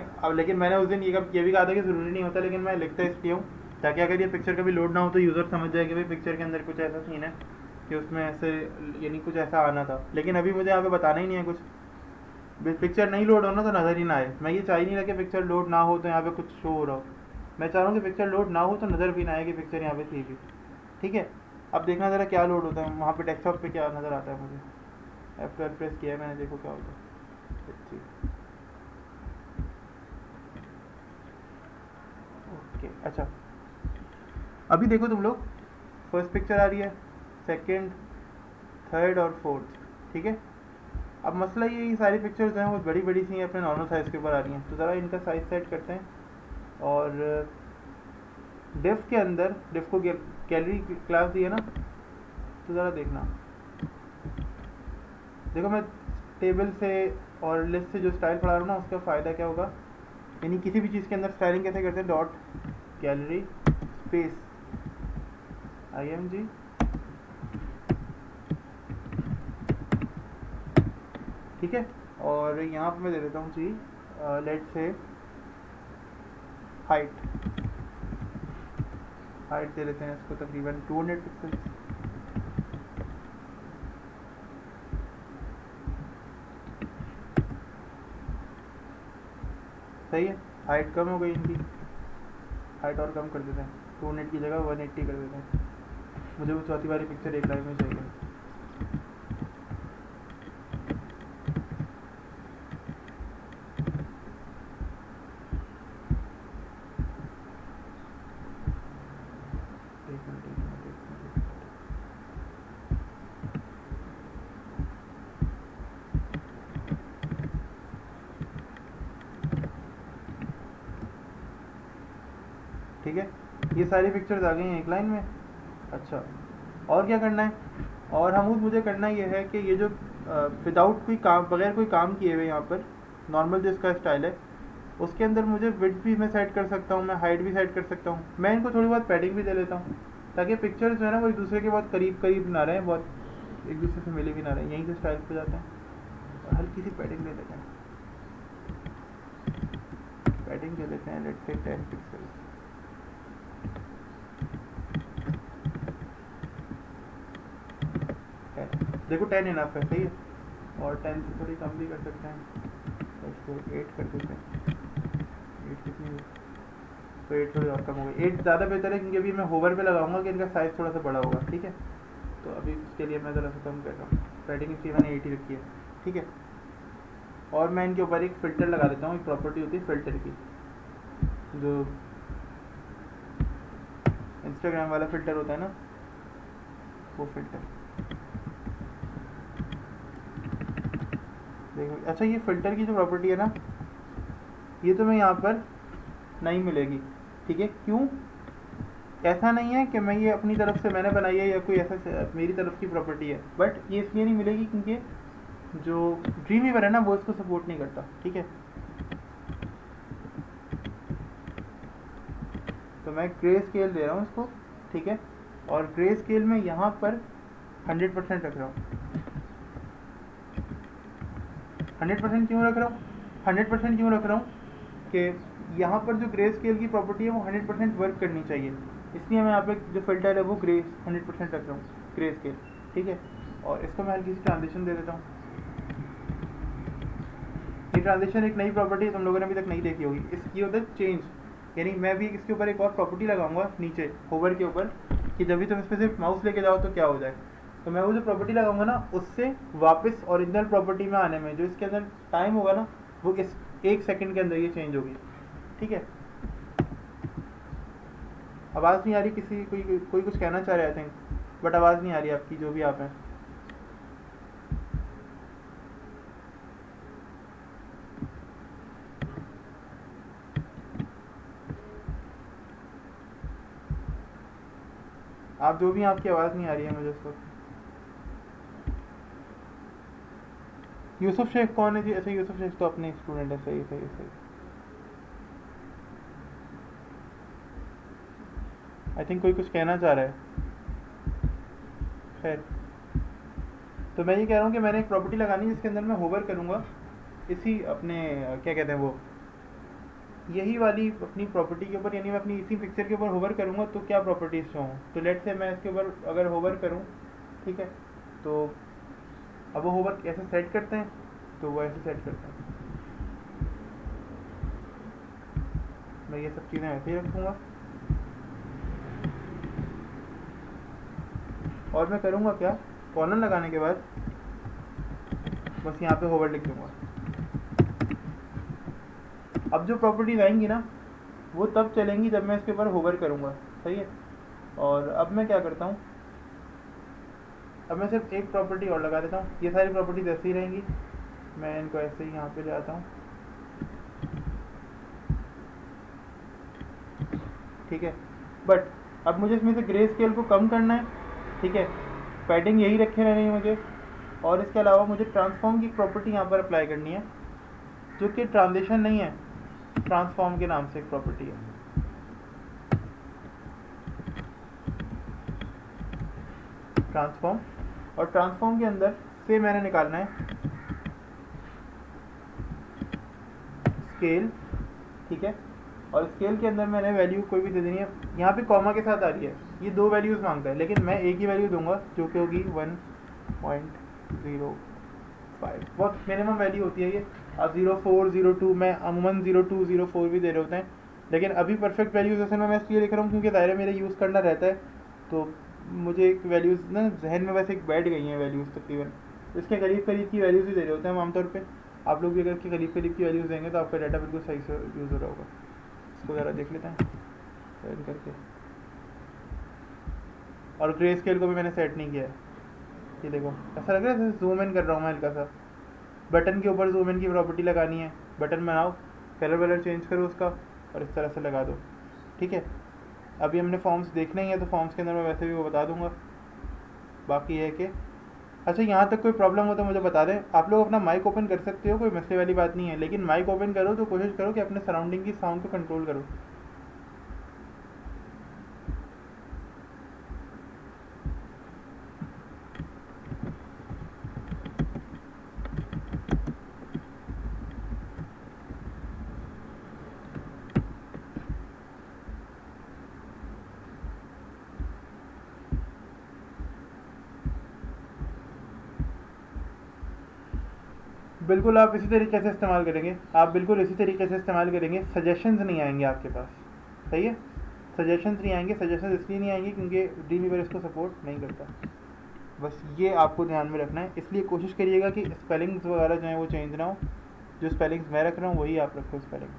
उस दिन ये भी कहा था कि ज़रूरी नहीं होता, लेकिन मैं लिखता इसलिए हूँ ताकि अगर ये पिक्चर कभी लोड ना हो तो यूज़र समझ जाए कि भाई पिक्चर के अंदर कुछ ऐसा सीन है कि उसमें ऐसे, यानी कुछ ऐसा आना था। लेकिन अभी मुझे यहाँ पे बताना ही नहीं है कुछ, पिक्चर नहीं लोड हो ना तो नज़र ही ना आए। मैं ये चाह ही नहीं रहा कि पिक्चर लोड ना हो तो यहाँ पे कुछ शो हो रहा हो, मैं चाह रहा हूँ कि पिक्चर लोड ना हो तो नज़र भी ना आए कि पिक्चर यहाँ पे थी भी, ठीक है। अब देखना ज़रा क्या लोड होता है वहाँ पे डेस्कटॉप पे, क्या नज़र आता है मुझे। F12 प्रेस किया है मैंने, देखो क्या होता है। ओके, अच्छा अभी देखो तुम लोग, फर्स्ट पिक्चर आ रही है, सेकंड, थर्ड और फोर्थ, ठीक है। अब मसला ये सारी पिक्चर्स हैं वो बड़ी बड़ी सी हैं, अपने नॉर्मल साइज़ के ऊपर आ रही हैं, तो ज़रा इनका साइज़ सेट करते हैं। और डिफ के अंदर, डिफ को गैलरी क्लास दी है ना, तो ज़रा देखना, देखो मैं टेबल से और लिस्ट से जो स्टाइल पढ़ा रहा हूँ ना, उसका फ़ायदा क्या होगा, यानी किसी भी चीज़ के अंदर स्टाइलिंग कैसे करते हैं, डॉट गैलरी स्पेस IMG, ठीक है। और यहाँ पे मैं दे देता हूँ जी, लेट से हाइट दे लेते हैं इसको तकरीबन 200 पिक्सल्स, सही है, हाइट कम हो गई इनकी, हाइट और कम कर देते हैं, 200 की जगह 180 कर देते हैं। मुझे वो चौथी वाली पिक्चर एक लाइन में चाहिए। ठीक है, ये सारी पिक्चर्स आ गई हैं एक लाइन में। अच्छा, और क्या करना है? और हम मुझे करना ये है कि ये जो विदाउट कोई काम, बगैर कोई काम किए हुए यहाँ पर नॉर्मल जो इसका स्टाइल है, उसके अंदर मुझे विड्थ भी मैं सेट कर सकता हूँ, मैं हाइट भी सेट कर सकता हूँ। मैं इनको थोड़ी बहुत पैडिंग भी दे लेता हूँ, ताकि पिक्चर्स जो है ना वो एक दूसरे के बहुत करीब करीब ना रहें, बहुत एक दूसरे से मिले भी ना रहें, यहीं से स्टाइल पे जाते हैं। और हल्की सी पैडिंग दे लेते हैं, पैडिंग दे लेते हैं, लेट्स से 10 पिक्सल्स। देखो 10 इनफ है, सही है, और 10 से थोड़ी कम भी कर सकते हैं, इसको 8 कर देते हैं। 8 कितनी हुई? तो 8 थोड़ी और कम हो गई, 8 ज़्यादा बेहतर है, क्योंकि अभी मैं होवर पे लगाऊंगा कि इनका साइज़ थोड़ा सा बड़ा होगा। ठीक है, तो अभी इसके लिए मैं ज़रा सा कम कर रहा हूँ, पैडिंग इसकी मैंने 8 ही रखी है। ठीक है, और मैं इनके ऊपर एक फ़िल्टर लगा देता हूँ, एक प्रॉपर्टी होती है फ़िल्टर की, जो इंस्टाग्राम वाला फ़िल्टर होता है ना, वो फ़िल्टर। देखो, अच्छा ये फ़िल्टर की जो प्रॉपर्टी है ना, ये तो मैं यहाँ पर नहीं मिलेगी। ठीक है, क्यों? ऐसा नहीं है कि मैं ये अपनी तरफ से मैंने बनाई है या कोई ऐसा मेरी तरफ की प्रॉपर्टी है, बट ये इसलिए नहीं मिलेगी क्योंकि जो ड्रीमवीवर है ना वो इसको सपोर्ट नहीं करता। ठीक है, तो मैं ग्रे स्केल दे रहा हूँ इसको। ठीक है, और ग्रे स्केल में यहाँ पर 100% रख रहा हूँ। 100% क्यों रख रहा हूँ? 100% क्यों रख रहा हूँ कि यहाँ पर जो ग्रे स्केल की प्रॉपर्टी है वो 100% वर्क करनी चाहिए, इसलिए मैं यहाँ पे जो फिल्टर है वो ग्रे 100% रख रहा हूँ, ग्रे स्केल। ठीक है, और इसको मैं हल्की सी ट्रांजिशन दे देता हूँ। ये ट्रांजिशन एक नई प्रॉपर्टी है, तुम लोगों ने अभी तक नहीं देखी होगी। ये होता है चेंज, यानी मैं भी इसके ऊपर एक और प्रॉपर्टी लगाऊंगा नीचे होवर के ऊपर, कि जब भी तुम इस पर सिर्फ माउस लेके जाओ तो क्या हो जाए। तो मैं वो जो प्रॉपर्टी लगाऊंगा ना, उससे वापस ओरिजिनल प्रॉपर्टी में आने में जो इसके अंदर टाइम होगा ना, वो इस 1 सेकंड के अंदर ये चेंज होगी। ठीक है, आवाज़ नहीं आ रही किसी, कोई कुछ कहना चाह रहा है आई थिंक, बट आवाज़ नहीं आ रही आपकी, जो भी आप हैं। आप जो भी, आपकी आवाज़ नहीं आ रही है मुझे इस वक्त। यूसुफ शेख कौन है जी? अच्छा, यूसुफ शेख तो अपने स्टूडेंट है, सही सही सही। आई थिंक कोई कुछ कहना चाह रहा है। खैर, तो मैं ये कह रहा हूँ कि मैंने एक प्रॉपर्टी लगानी है जिसके अंदर मैं होवर करूँगा इसी अपने क्या कहते हैं वो, यही वाली अपनी प्रॉपर्टी के ऊपर, यानी मैं अपनी इसी पिक्चर के ऊपर होवर करूँगा तो क्या प्रॉपर्टीज शो हों। तो लेट से मैं इसके ऊपर अगर होवर करूँ, ठीक है, तो अब वो होवर ऐसे सेट करते हैं, तो वो ऐसे सेट करते हैं। मैं ये सब चीज़ें ऐसे ही रखूँगा, और मैं करूँगा क्या, कॉर्नर लगाने के बाद बस यहाँ पे होवर लिख दूँगा। अब जो प्रॉपर्टीज आएंगी ना वो तब चलेंगी जब मैं इसके ऊपर होवर करूँगा, सही है। और अब मैं क्या करता हूँ, अब मैं सिर्फ एक प्रॉपर्टी और लगा देता हूँ, ये सारी प्रॉपर्टीज ऐसे ही रहेंगी, मैं इनको ऐसे ही यहाँ पे ले आता हूँ। ठीक है, बट अब मुझे इसमें से ग्रे स्केल को कम करना है। ठीक है, पैडिंग यही रखे रहनी है मुझे, और इसके अलावा मुझे ट्रांसफॉर्म की प्रॉपर्टी यहाँ पर अप्लाई करनी है, जो कि ट्रांजिशन नहीं है, ट्रांसफॉर्म के नाम से एक प्रॉपर्टी है। ट्रांसफॉर्म, और ट्रांसफॉर्म के अंदर से मैंने निकालना है स्केल। ठीक है, और स्केल के अंदर मैंने वैल्यू कोई भी दे देनी है, यहाँ पे कॉमा के साथ आ रही है, ये 2 वैल्यूज़ मांगता है, लेकिन मैं एक ही वैल्यू दूंगा जो कि होगी 1.05। 5 बहुत मिनिमम वैल्यू होती है ये। आप 04 02 में अमूमन 02 04 भी दे रहे होते हैं, लेकिन अभी परफेक्ट वैल्यूज असल में मैं इसलिए लिख रहा हूँ क्योंकि दायरे मेरे यूज़ करना रहता है, तो मुझे एक वैल्यूज़ ना जहन में वैसे एक बैठ गई हैं वैल्यूज़ तकरीबन, इसके करीब करीब की वैल्यूज़ ही दे रहे होते हैं हम आमतौर पे। आप लोग भी अगर इसके करीब करीब की वैल्यूज़ देंगे तो आपका डाटा बिल्कुल सही से यूज़ हो रहा होगा। इसको ज़रा देख लेते हैं सेट करके, और ग्रे स्केल को भी मैंने सेट नहीं किया है। ये देखो ऐसा लग रहा है जैसे जूम इन कर रहा हूँ मैं हल्का सा। बटन के ऊपर जूम इन की प्रॉपर्टी लगानी है, बटन बनाओ, कलर वलर चेंज करो उसका और इस तरह से लगा दो, ठीक है। अभी हमने फॉर्म्स देखने ही है तो फॉर्म्स के अंदर मैं वैसे भी वो बता दूंगा। बाकी है कि अच्छा यहाँ तक कोई प्रॉब्लम हो तो मुझे बता दें। आप लोग अपना माइक ओपन कर सकते हो, कोई मसले वाली बात नहीं है, लेकिन माइक ओपन करो तो कोशिश करो कि अपने सराउंडिंग की साउंड को कंट्रोल करो। बिल्कुल आप इसी तरीके से इस्तेमाल करेंगे, आप बिल्कुल इसी तरीके से इस्तेमाल करेंगे, सजेशंस नहीं आएंगे आपके पास, सही है। सजेशंस नहीं आएंगे, सजेशंस इसलिए नहीं आएंगे क्योंकि ड्रीमवीवर इसको सपोर्ट नहीं करता। बस ये आपको ध्यान में रखना है, इसलिए कोशिश करिएगा कि स्पेलिंग्स वगैरह जो हैं वो चेंज ना हो। जो स्पेलिंग्स मैं रख रहा हूँ वही आप रखो स्पेलिंग।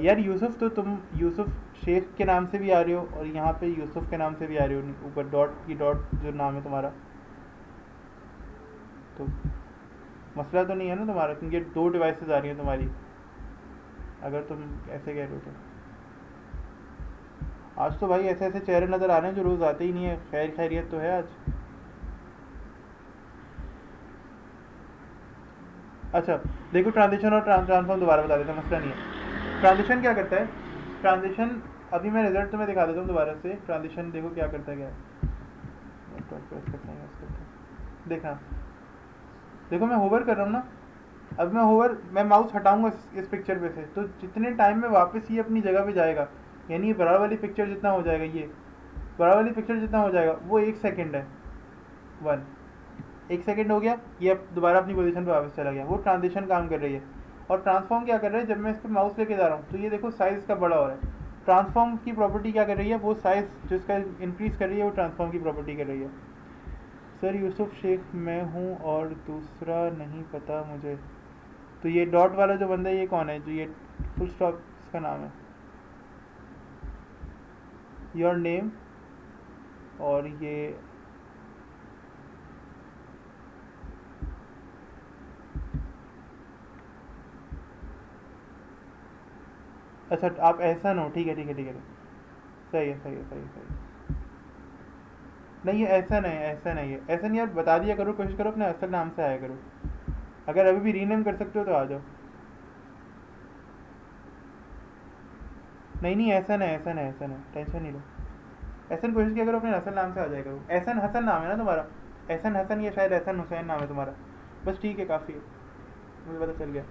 यार यूसुफ, तो तुम यूसुफ शेख के नाम से भी आ रहे हो और यहाँ पे यूसुफ के नाम से भी आ रहे हो, ऊपर डॉट की डॉट जो नाम है तुम्हारा, तो मसला तो नहीं है ना तुम्हारा, क्योंकि 2 डिवाइसेस आ रही हैं तुम्हारी, अगर तुम ऐसे कह रहे हो तो। आज तो भाई ऐसे ऐसे चेहरे नज़र आ रहे हैं जो रोज़ आते ही नहीं है। खैर खैरियत तो है आज। अच्छा देखो, ट्रांजिशन और ट्रांसफॉर्म दोबारा बता देता हूँ, मसला नहीं है। ट्रांजिशन क्या करता है, ट्रांजिशन अभी मैं रिजल्ट तुम्हें दिखा देता हूँ दोबारा से। ट्रांजिशन देखो क्या करता है, क्या देखना, देखो मैं होवर कर रहा हूँ ना, अब मैं माउस हटाऊंगा इस पिक्चर पे से, तो जितने टाइम में वापस ये अपनी जगह पे जाएगा, यानी ये बराबर वाली पिक्चर जितना हो जाएगा, ये बराबर वाली पिक्चर जितना हो जाएगा वो 1 सेकेंड है। 1 सेकेंड हो गया, ये अब दोबारा अपनी पोजीशन पे वापस चला गया। वो ट्रांजिशन काम कर रही है। और ट्रांसफॉर्म क्या कर रहा है, जब मैं इस पर माउस लेके जा रहा हूँ तो ये देखो साइज़ इसका बड़ा हो रहा है। ट्रांसफॉर्म की प्रॉपर्टी क्या कर रही है, वो साइज़ जिसका इंक्रीज़ कर रही है वो ट्रांसफॉर्म की प्रॉपर्टी कर रही है। सर यूसुफ शेख मैं हूँ और दूसरा नहीं पता मुझे। तो ये डॉट वाला जो बंदा है ये कौन है, जो ये फुल स्टॉप इसका नाम है, योर नेम, और ये अच्छा आप एहसन हो, ठीक है ठीक है ठीक है, सही है सही है सही है सही है। नहीं ये एहसन है, एहसन है, ये एहसन यार बता दिया करो, कोशिश करो अपने असल नाम से आया करो। अगर अभी भी रीनेम कर सकते हो तो आ जाओ। नहीं नहीं एहसन है, एहसन है, एहसन है, टेंशन नहीं लो। एहसन कोशिश किया करो अपने असल नाम से आ जाया करो। एहसन हसन नाम है ना तुम्हारा, एहसन हसन या शायद एहसन हुसैन नाम है तुम्हारा। बस ठीक है, काफ़ी है, मुझे पता चल गया।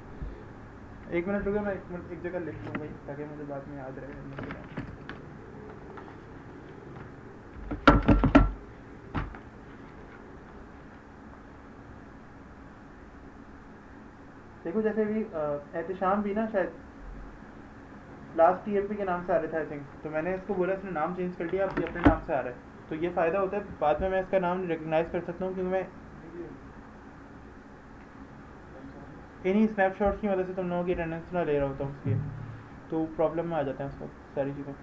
1 मिनट रुको, मैं 1 मिनट एक जगह लिख लूँ भाई, ताकि मुझे बाद में याद रहे। देखो जैसे भी एहतशाम भी ना शायद लास्ट टीएलपी के नाम से आ रहे थे आई थिंक, तो मैंने इसको बोला, इसने नाम चेंज कर दिया, अब ये अपने नाम से आ रहा है। तो ये फ़ायदा होता है, बाद में मैं इसका नाम रिकगनाइज कर सकता हूँ, क्योंकि मैं इन्हीं स्नैपशॉट्स की मदद से तुम लोगों की अटेंडेंस ना ले रहा होता हूँ, इसलिए तो प्रॉब्लम में आ जाते हैं उस वक्त सारी चीज़ें।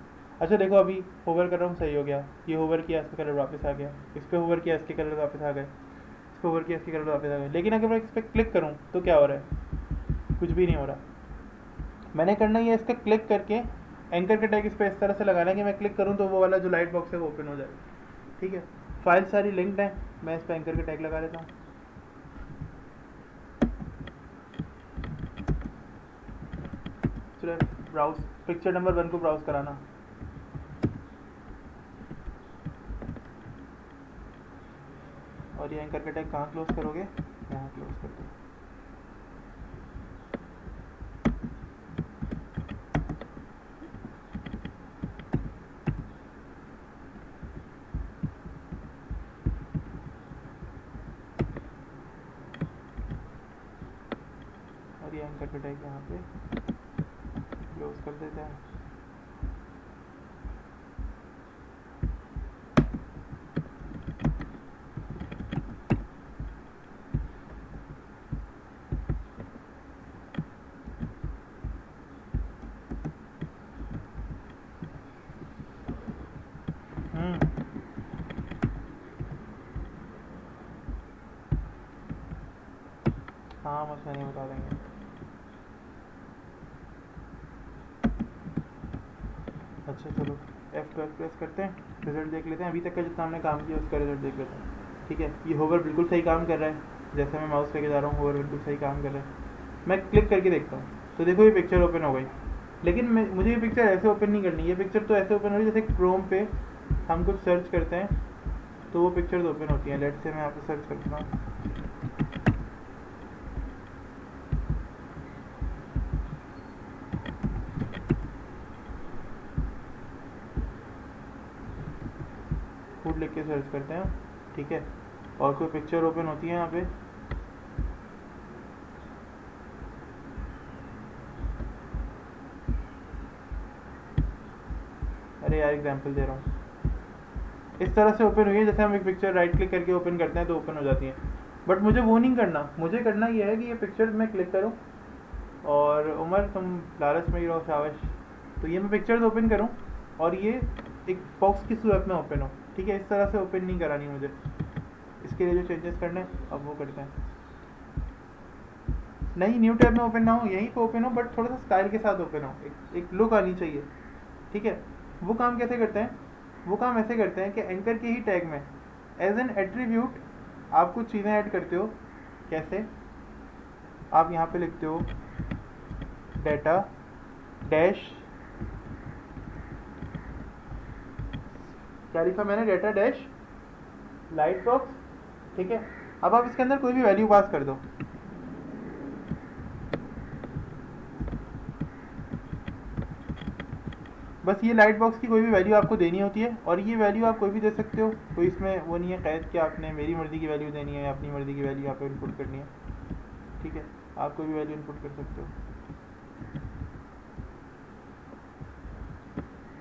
अच्छा देखो अभी होवर कर रहा हूँ, सही हो गया। ये होवर किया, इसका कलर वापस आ गया, इस पर होवर किया, इसके कलर वापस आ गए, इस पर होवर किया, इसके कलर वापस आ गए। लेकिन अगर मैं इस पर क्लिक करूँ तो क्या हो रहा है, कुछ भी नहीं हो रहा। मैंने करना ही है, इसका क्लिक करके एंकर का टैग इस पर इस तरह से लगाना है कि मैं क्लिक करूँ तो वो वाला जो लाइट बॉक्स है वो ओपन हो जाए, ठीक है। फाइल सारी लिंक्ड हैं, मैं इस पर एंकर का टैग लगा लेता हूँ। चलो ब्राउज, पिक्चर नंबर 1 को ब्राउज कराना। और ये एंकर का टैग कहाँ क्लोज करोगे, यहाँ क्लोज कर दो। सर्किट है यहाँ पे, क्लोज कर देते हैं। हाँ मसला नहीं, बता देंगे। अच्छा चलो F12 प्रेस करते हैं, रिजल्ट देख लेते हैं। अभी तक का जितना हमने काम किया उसका रिजल्ट देख लेते हैं। ठीक है, ये होवर बिल्कुल सही काम कर रहा है, जैसे मैं माउस लेके जा रहा हूँ होवर बिल्कुल सही काम कर रहा है। मैं क्लिक करके देखता हूँ तो देखो ये पिक्चर ओपन हो गई, लेकिन मुझे ये पिक्चर ऐसे ओपन नहीं करनी। ये पिक्चर तो ऐसे ओपन हो रही है जैसे क्रोम पे हम कुछ सर्च करते हैं तो वो पिक्चर्स ओपन होती हैं। लेट्स से मैं यहाँ पे सर्च करता हूँ, फूड लिख के सर्च करते हैं, ठीक है, और कोई पिक्चर ओपन होती है यहाँ पे। अरे यार एग्जाम्पल दे रहा हूँ, इस तरह से ओपन हुई है जैसे हम एक पिक्चर राइट क्लिक करके ओपन करते हैं तो ओपन हो जाती है। बट मुझे वो नहीं करना, मुझे करना ये है कि ये पिक्चर मैं क्लिक करूँ और उमर तुम लालच में ही रहो शाबाश, तो ये मैं पिक्चर्स ओपन करूँ और ये एक बॉक्स की सूरत में ओपन हो। ठीक है, इस तरह से ओपन नहीं करानी मुझे। इसके लिए जो चेंजेस करने हैं अब वो करते हैं। नहीं न्यू टैब में ओपन ना हो, यहीं पे ओपन हो, बट थोड़ा सा स्टाइल के साथ ओपन हो, एक लुक आनी चाहिए। ठीक है, वो काम कैसे करते हैं? वो काम ऐसे करते हैं कि एंकर के ही टैग में एज एन एट्रीब्यूट आप कुछ चीज़ें ऐड करते हो। कैसे? आप यहाँ पे लिखते हो डेटा डैश, क्या लिखा मैंने? Data dash light box. ठीक है, अब आप इसके अंदर कोई भी वैल्यू पास कर दो। बस ये लाइट बॉक्स की कोई भी वैल्यू आपको देनी होती है, और ये वैल्यू आप कोई भी दे सकते हो, कोई इसमें वो नहीं है कैद कि आपने मेरी मर्ज़ी की वैल्यू देनी है या अपनी मर्ज़ी की वैल्यू यहाँ पे इनपुट करनी है। ठीक है, आप कोई भी वैल्यू इनपुट कर सकते हो।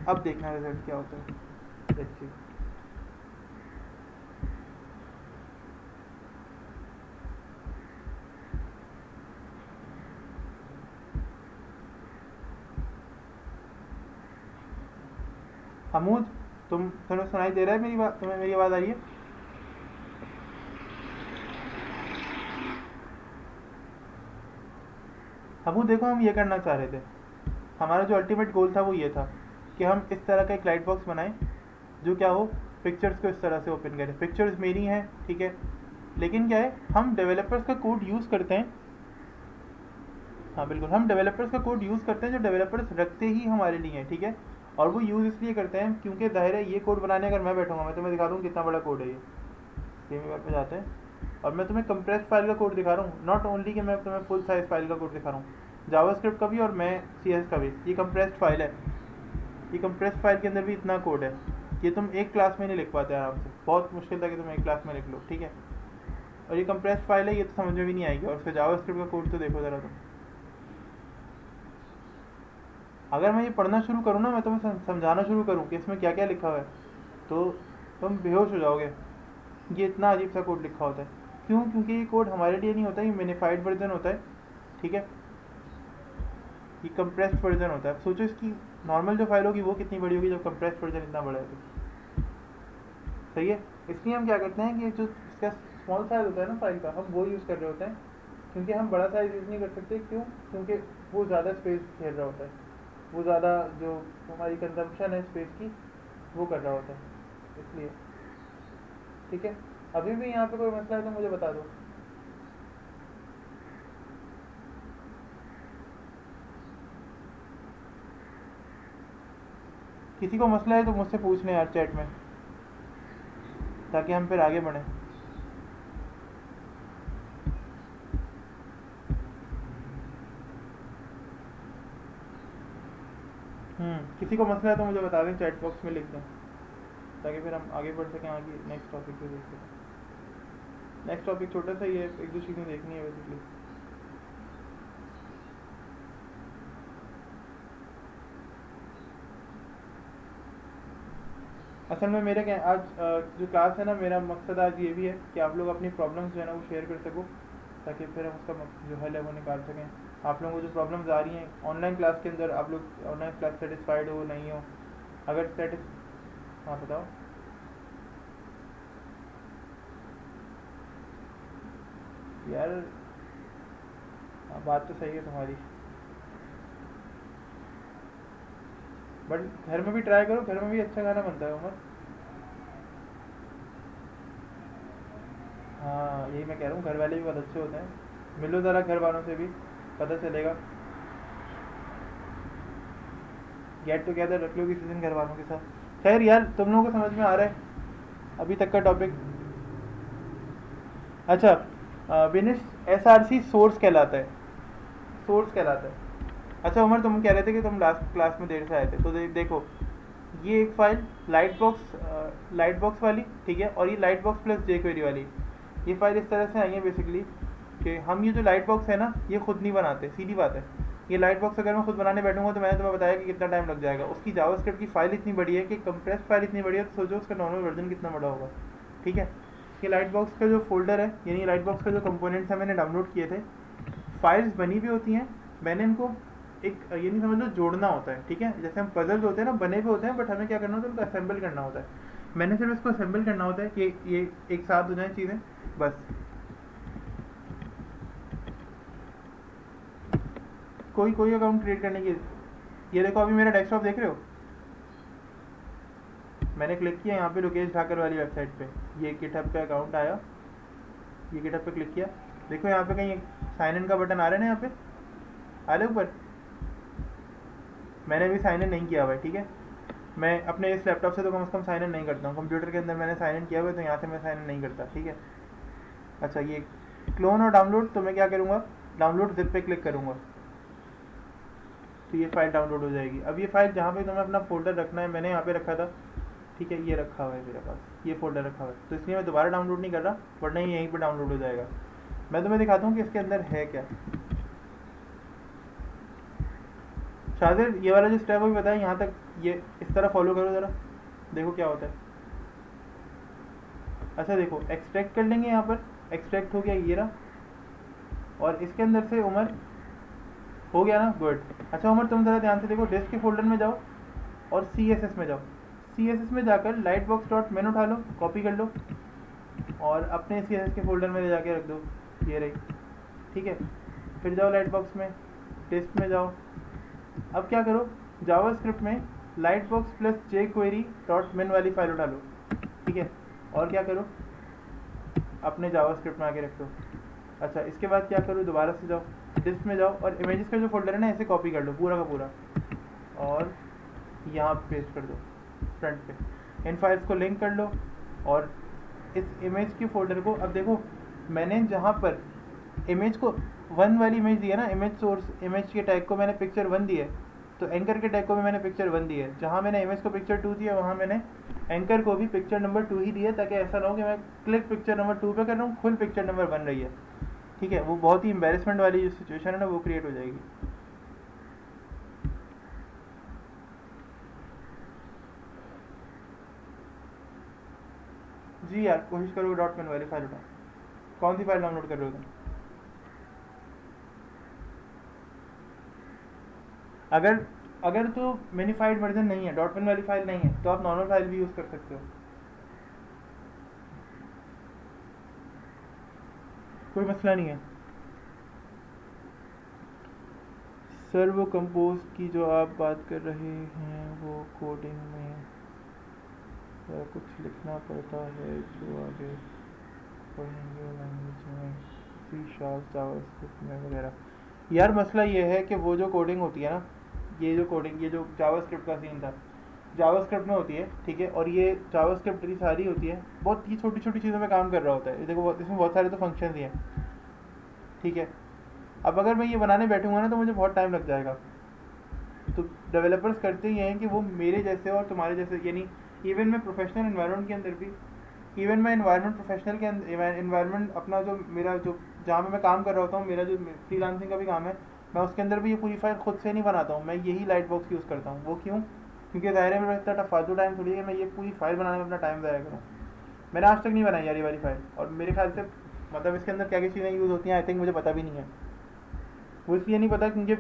अब देखना रिजल्ट क्या होता है। देखिए हमूद, तुम्हें सुनाई दे रहा है मेरी बात? तुम्हें मेरी आवाज़ आ रही है? हमूद देखो, हम ये करना चाह रहे थे, हमारा जो अल्टीमेट गोल था वो ये था कि हम इस तरह का एक लाइट बॉक्स बनाएं जो क्या हो, पिक्चर्स को इस तरह से ओपन करें। पिक्चर्स मेरी हैं, ठीक है, लेकिन क्या है, हम डेवलपर्स का कोड यूज़ करते हैं। हाँ बिल्कुल, हम डेवलपर्स का कोड यूज़ करते हैं जो डेवलपर्स रखते ही हमारे लिए हैं। ठीक है, और वो यूज़ इसलिए करते हैं क्योंकि जाहिर है ये कोड बनाने अगर मैं बैठूंगा, मैं तुम्हें दिखा दूँ कितना बड़ा कोड है ये। सेम पे जाते हैं और मैं तुम्हें कंप्रेस फाइल का कोड दिखा रहा हूँ, नॉट ओनली कि मैं तुम्हें फुल साइज फाइल का कोड दिखा रहा हूँ, जावास्क्रिप्ट का भी और मैं CS का भी। ये कंप्रेस्ड फाइल है, ये कंप्रेस्ड फाइल के अंदर भी इतना कोड है, ये तुम एक क्लास में नहीं लिख पाते आराम से, बहुत मुश्किल था कि तुम एक क्लास में लिख लो। ठीक है, और ये कंप्रेस्ड फाइल है, ये तो समझ में भी नहीं आएगी। और उसका जावास्क्रिप्ट का कोड तो देखो ज़रा तुम, अगर मैं ये पढ़ना शुरू करूँ ना, मैं तुम्हें समझाना शुरू करूँ कि इसमें क्या क्या लिखा हुआ है, तो तुम बेहोश हो जाओगे। ये इतना अजीब सा कोड लिखा होता है। क्यों? क्योंकि ये कोड हमारे लिए नहीं होता, ये मिनिफाइड वर्जन होता है। ठीक है, ये कंप्रेस्ड वर्जन होता है। अब सोचो इसकी नॉर्मल जो फाइल होगी वो कितनी बड़ी होगी जब कंप्रेस्ड वर्जन इतना बड़ा है तो। सही है, इसलिए हम क्या करते हैं कि जो इसका स्मॉल साइज होता है ना फाइल का, हम वो यूज़ कर रहे होते हैं, क्योंकि हम बड़ा साइज यूज़ नहीं कर सकते। क्यों? क्योंकि वो ज़्यादा स्पेस घेर रहा होता है, वो ज़्यादा जो हमारी कंजम्पशन है स्पेस की वो कर रहा होता है, इसलिए। ठीक है, अभी भी यहाँ पे कोई मसला है तो मुझे बता दो। किसी को मसला है तो मुझसे पूछ लें यार चैट में, ताकि हम फिर आगे बढ़ें। किसी को मसला है तो मुझे बता दें, चैट बॉक्स में लिख दें, ताकि फिर हम आगे बढ़ सकें, आगे नेक्स्ट टॉपिक पे देख सकें। नेक्स्ट टॉपिक छोटा सा ही है, एक दो चीज़ें देखनी है बेसिकली। असल में मेरे क्या आज जो क्लास है ना, मेरा मकसद आज ये भी है कि आप लोग अपनी प्रॉब्लम्स जो है ना वो शेयर कर सको, ताकि फिर हम उसका जो हल है वो निकाल सकें। आप लोगों को जो प्रॉब्लम्स आ रही हैं ऑनलाइन क्लास के अंदर, आप लोग ऑनलाइन क्लास सेटिस्फाइड हो नहीं हो, अगर सेटिस हाँ बताओ। यार हाँ, बात तो सही है तुम्हारी, बट घर में भी ट्राई करो, घर में भी अच्छा खाना बनता है उमर। हाँ यही मैं कह रहा हूँ, घर वाले भी बहुत अच्छे होते हैं, मिलो ज़रा घर वालों से भी, पता चलेगा। गेट टुगेदर रख लो किसी दिन घर वालों के साथ। खैर यार, तुम लोगों को समझ में आ रहा है अभी तक का टॉपिक? अच्छा Binish, S R C source कहलाता है, सोर्स कहलाता है। अच्छा उमर, तुम कह रहे थे कि तुम लास्ट क्लास में देर से आए थे, तो देखो ये एक फाइल लाइट बॉक्स वाली, ठीक है, और ये लाइट बॉक्स प्लस जे क्वेरी वाली, ये फाइल इस तरह से आई है बेसिकली कि हम ये जो लाइट बॉक्स है ना ये खुद नहीं बनाते, सीधी बात है। ये लाइट बॉक्स अगर मैं खुद बनाने बैठूंगा तो मैंने तुम्हें बताया कि कितना टाइम लग जाएगा। उसकी जावास्क्रिप्ट की फाइल इतनी बड़ी है कि कंप्रेस फाइल इतनी बड़ी है, तो सोचो उसका नॉर्मल वर्जन कितना बड़ा होगा, ठीक है। ये लाइट बॉक्स का जो फोल्डर है, यानी लाइट बॉक्स का जो कंपोनेंट्स है मैंने डाउनलोड किए थे, फाइल्स बनी भी होती हैं, मैंने इनको एक ये नहीं समझ लो जोड़ना होता है, ठीक है। जैसे हम पजल्स होते हैं ना, बने हुए होते हैं, बट हमें क्या करना होता है, उनको असेंबल करना होता है। मैंने सिर्फ इसको असेंबल करना होता है कि ये एक साथ हो जाए चीज़ें, बस। कोई कोई अकाउंट क्रिएट करने की, ये देखो अभी मेरा डेस्कटॉप देख रहे हो, मैंने क्लिक किया यहाँ पे लोकेश ठाकर वाली वेबसाइट पे, ये गिटहब पे अकाउंट आया, ये गिटहब पे क्लिक किया, देखो यहाँ पे कहीं साइन इन का बटन आ रहा है ना, यहाँ पे आ रहा है ऊपर। मैंने अभी साइन इन नहीं किया हुआ है, ठीक है। मैं अपने इस लैपटॉप से तो कम से कम साइन इन नहीं करता हूँ, कंप्यूटर के अंदर मैंने साइन इन किया हुआ है, तो यहाँ से मैं साइन इन नहीं करता, ठीक है। अच्छा ये क्लोन और डाउनलोड, तो मैं क्या करूँगा, डाउनलोड जिप पे क्लिक करूँगा, तो ये फाइल डाउनलोड हो जाएगी। अब ये फाइल जहाँ पे तुम्हें अपना फोल्डर रखना है, मैंने यहाँ पे रखा था, ठीक है, ये रखा हुआ है मेरे पास, ये फोल्डर रखा हुआ है, तो इसलिए मैं दोबारा डाउनलोड नहीं कर रहा, वरना ये यहीं पर डाउनलोड हो जाएगा। मैं तुम्हें दिखाता हूँ कि इसके अंदर है क्या। शायद ये वाला जो स्टेप अभी बताया यहाँ तक, ये इस तरह फॉलो करो ज़रा, देखो क्या होता है। अच्छा देखो, एक्सट्रैक्ट कर लेंगे, यहाँ पर एक्सट्रैक्ट हो गया ये रहा, और इसके अंदर से उमर हो गया ना, गुड। अच्छा उमर, तुम ज़रा ध्यान से देखो, डिस्क के फोल्डर में जाओ और सी एस एस में जाओ, सी एस एस में जाकर लाइट बॉक्स डॉट मेन उठा लो, कॉपी कर लो और अपने सी एस एस के फोल्डर में ले जाके रख दो, ये रही, ठीक है। फिर जाओ लाइट बॉक्स में, डिस्क में जाओ, अब क्या करो, जावास्क्रिप्ट में लाइट बॉक्स प्लस जे क्वेरी डॉट मिन वाली फाइल उठा लो, ठीक है, और क्या करो, अपने जावास्क्रिप्ट में आके रख दो। अच्छा इसके बाद क्या करो, दोबारा से जाओ, डिस्क में जाओ और इमेजेस का जो फोल्डर है ना, ऐसे कॉपी कर लो पूरा का पूरा, और यहाँ पेस्ट कर दो फ्रंट पे, इन फाइल्स को लिंक कर लो, और इस इमेज के फोल्डर को, अब देखो मैंने जहाँ पर इमेज को वन वाली इमेज दी है ना, इमेज सोर्स इमेज के टैग को मैंने पिक्चर वन दी है, तो एंकर के टैग को भी मैंने पिक्चर वन दी है, जहाँ मैंने इमेज को पिक्चर टू दिया वहाँ मैंने एंकर को भी पिक्चर नंबर टू ही दिया, ताकि ऐसा ना हो कि मैं क्लिक पिक्चर नंबर टू पे कर रहा हूँ, फुल पिक्चर नंबर बन रही है, ठीक है। वो बहुत ही एम्बेरसमेंट वाली जो सिचुएशन है ना वो क्रिएट हो जाएगी। जी यार, कोशिश करो डॉट मिन वाली फाइल उठाओ। कौन सी फाइल डाउनलोड कर रहे हो तुम? अगर अगर तो मिनीफाइड वर्जन नहीं है, डॉट मिन वाली फाइल नहीं है, तो आप नॉर्मल फाइल भी यूज़ कर सकते हो, कोई मसला नहीं है। सर वो कंपोज की जो आप बात कर रहे हैं वो कोडिंग में कुछ लिखना पड़ता है जो आगे पढ़ेंगे लैंग्वेज में, सी शार्प जावास्क्रिप्ट में वगैरह। यार मसला ये है कि वो जो कोडिंग होती है ना, ये जो जावास्क्रिप्ट का सीन था, जावास्क्रिप्ट में होती है, ठीक है, और ये जावास्क्रिप्ट की सारी होती है, बहुत ही छोटी छोटी चीज़ों में काम कर रहा होता है। देखो इसमें बहुत सारे तो फंक्शन ही हैं, ठीक है। अब अगर मैं ये बनाने बैठूंगा ना तो मुझे बहुत टाइम लग जाएगा, तो डेवलपर्स करते ही हैं कि वो मेरे जैसे और तुम्हारे जैसे, यानी इवन मैं प्रोफेशनल इन्वायरमेंट के अंदर भी, इवन मैं इन्वायरमेंट प्रोफेशनल के अंदर इन्वायरमेंट अपना जो मेरा जो जहाँ पे मैं काम कर रहा होता हूँ, मेरा जो फ्रीलांसिंग का भी काम है, मैं उसके अंदर भी ये पूरी फाइल खुद से नहीं बनाता हूँ, मैं यही लाइट बॉक्स यूज़ करता हूँ। वो क्यों? क्योंकि ज़ाहिर है मेरा इतना फालतू टाइम थोड़ी है मैं ये पूरी फाइल बनाने में अपना टाइम ज़ाया करूँ। मैंने आज तक नहीं बनाई यार ये वाली फाइल, और मेरे ख्याल से मतलब इसके अंदर क्या क्या चीज़ें यूज़ होती हैं आई थिंक मुझे पता भी नहीं है। वो इसलिए नहीं पता क्योंकि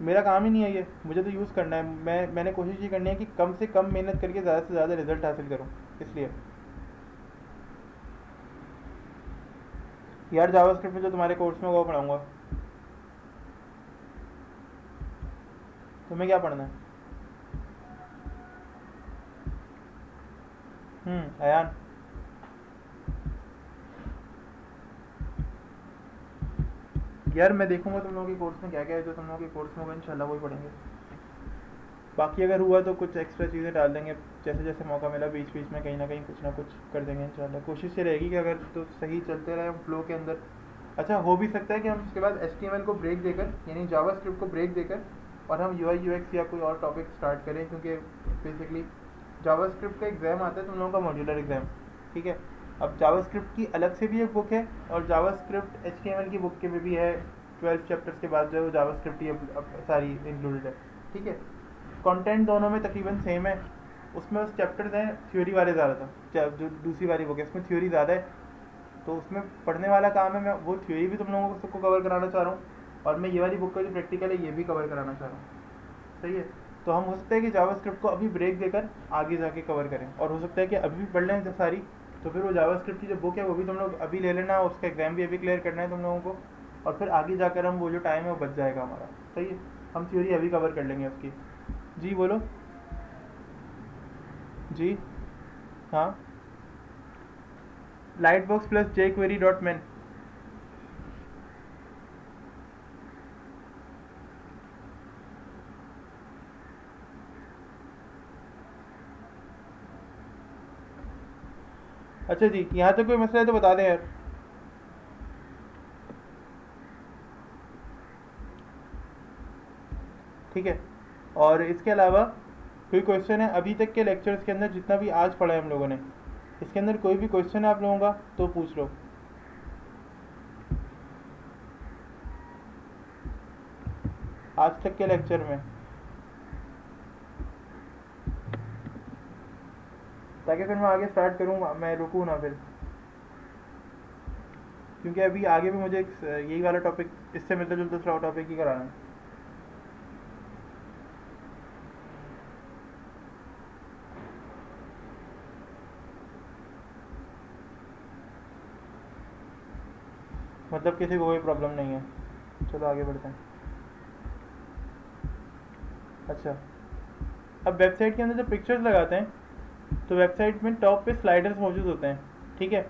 मेरा काम ही नहीं है ये, मुझे तो यूज़ करना है। मैंने कोशिश ये करनी है कि कम से कम मेहनत करके ज़्यादा से ज़्यादा रिजल्ट हासिल करूँ, इसलिए। यार जावास्क्रिप्ट में जो तुम्हारे कोर्स में वो पढ़ाऊँगा, तुम्हें क्या पढ़ना है? अयान, यार मैं देखूंगा तुम लोगों के कोर्स में क्या क्या है, जो तुम लोगों के कोर्स में होगा इंशाल्लाह वही पढ़ेंगे। बाकी अगर हुआ तो कुछ एक्स्ट्रा चीज़ें डाल देंगे, जैसे जैसे मौका मिला बीच बीच में कहीं ना कुछ कर देंगे इंशाल्लाह। कोशिश ये रहेगी कि अगर तो सही चलते रहे हम फ्लो के अंदर। अच्छा, हो भी सकता है कि हम उसके बाद HTML को ब्रेक देकर, यानी जावास्क्रिप्ट को ब्रेक देकर, और हम UI UX या कोई और टॉपिक स्टार्ट करें, क्योंकि बेसिकली जावास्क्रिप्ट का एग्ज़ाम आता है तुम लोगों का मॉड्यूलर एग्ज़ाम, ठीक है। अब जावास्क्रिप्ट की अलग से भी एक बुक है, और जावास्क्रिप्ट HTML की बुक के में भी है। 12 चैप्टर्स के बाद जो है वो जावास्क्रिप्ट ही अब सारी इंक्लूडेड है, ठीक है। कंटेंट दोनों में तकरीबन सेम है। उसमें उस चैप्टर्स हैं थ्योरी वाले ज़्यादा, जो दूसरी वाली बुक है उसमें थ्योरी ज़्यादा है, तो उसमें पढ़ने वाला काम है। मैं वो थ्योरी भी तुम लोगों को सबको कवर कराना चाह रहा हूँ, और मैं ये वाली बुक का जो प्रैक्टिकल है ये भी कवर कराना चाह रहा हूँ, सही है। तो हम हो सकता है कि जावास्क्रिप्ट को अभी ब्रेक देकर आगे जाके कवर करें, और हो सकता है कि अभी भी पढ़ लें जब सारी, तो फिर वो जावास्क्रिप्ट की जो बुक है वो भी तुम लोग अभी ले लेना, उसका एग्ज़ाम भी अभी क्लियर करना है तुम लोगों को, और फिर आगे जाकर हम वो जो टाइम है वो बच जाएगा हमारा, सही है। हम थ्योरी अभी कवर कर लेंगे उसकी। जी बोलो। जी हाँ, लाइटबॉक्स प्लस jQuery.min। अच्छा जी, यहाँ तक कोई मसला है तो बता दें यार। ठीक है, और इसके अलावा कोई क्वेश्चन है अभी तक के लेक्चर्स के अंदर, जितना भी आज पढ़ा है हम लोगों ने, इसके अंदर कोई भी क्वेश्चन है आप लोगों का तो पूछ लो। आज तक के लेक्चर में, ताकि फिर मैं आगे स्टार्ट करूँ, मैं रुकूँ ना फिर, क्योंकि अभी आगे भी मुझे यही वाला टॉपिक, इससे मिलता जुलता दूसरा टॉपिक ही कराना है। मतलब किसी को कोई प्रॉब्लम नहीं है, चलो आगे बढ़ते हैं। अच्छा, अब वेबसाइट के अंदर जब पिक्चर्स लगाते हैं तो वेबसाइट में टॉप पे स्लाइडर्स मौजूद होते हैं, ठीक है।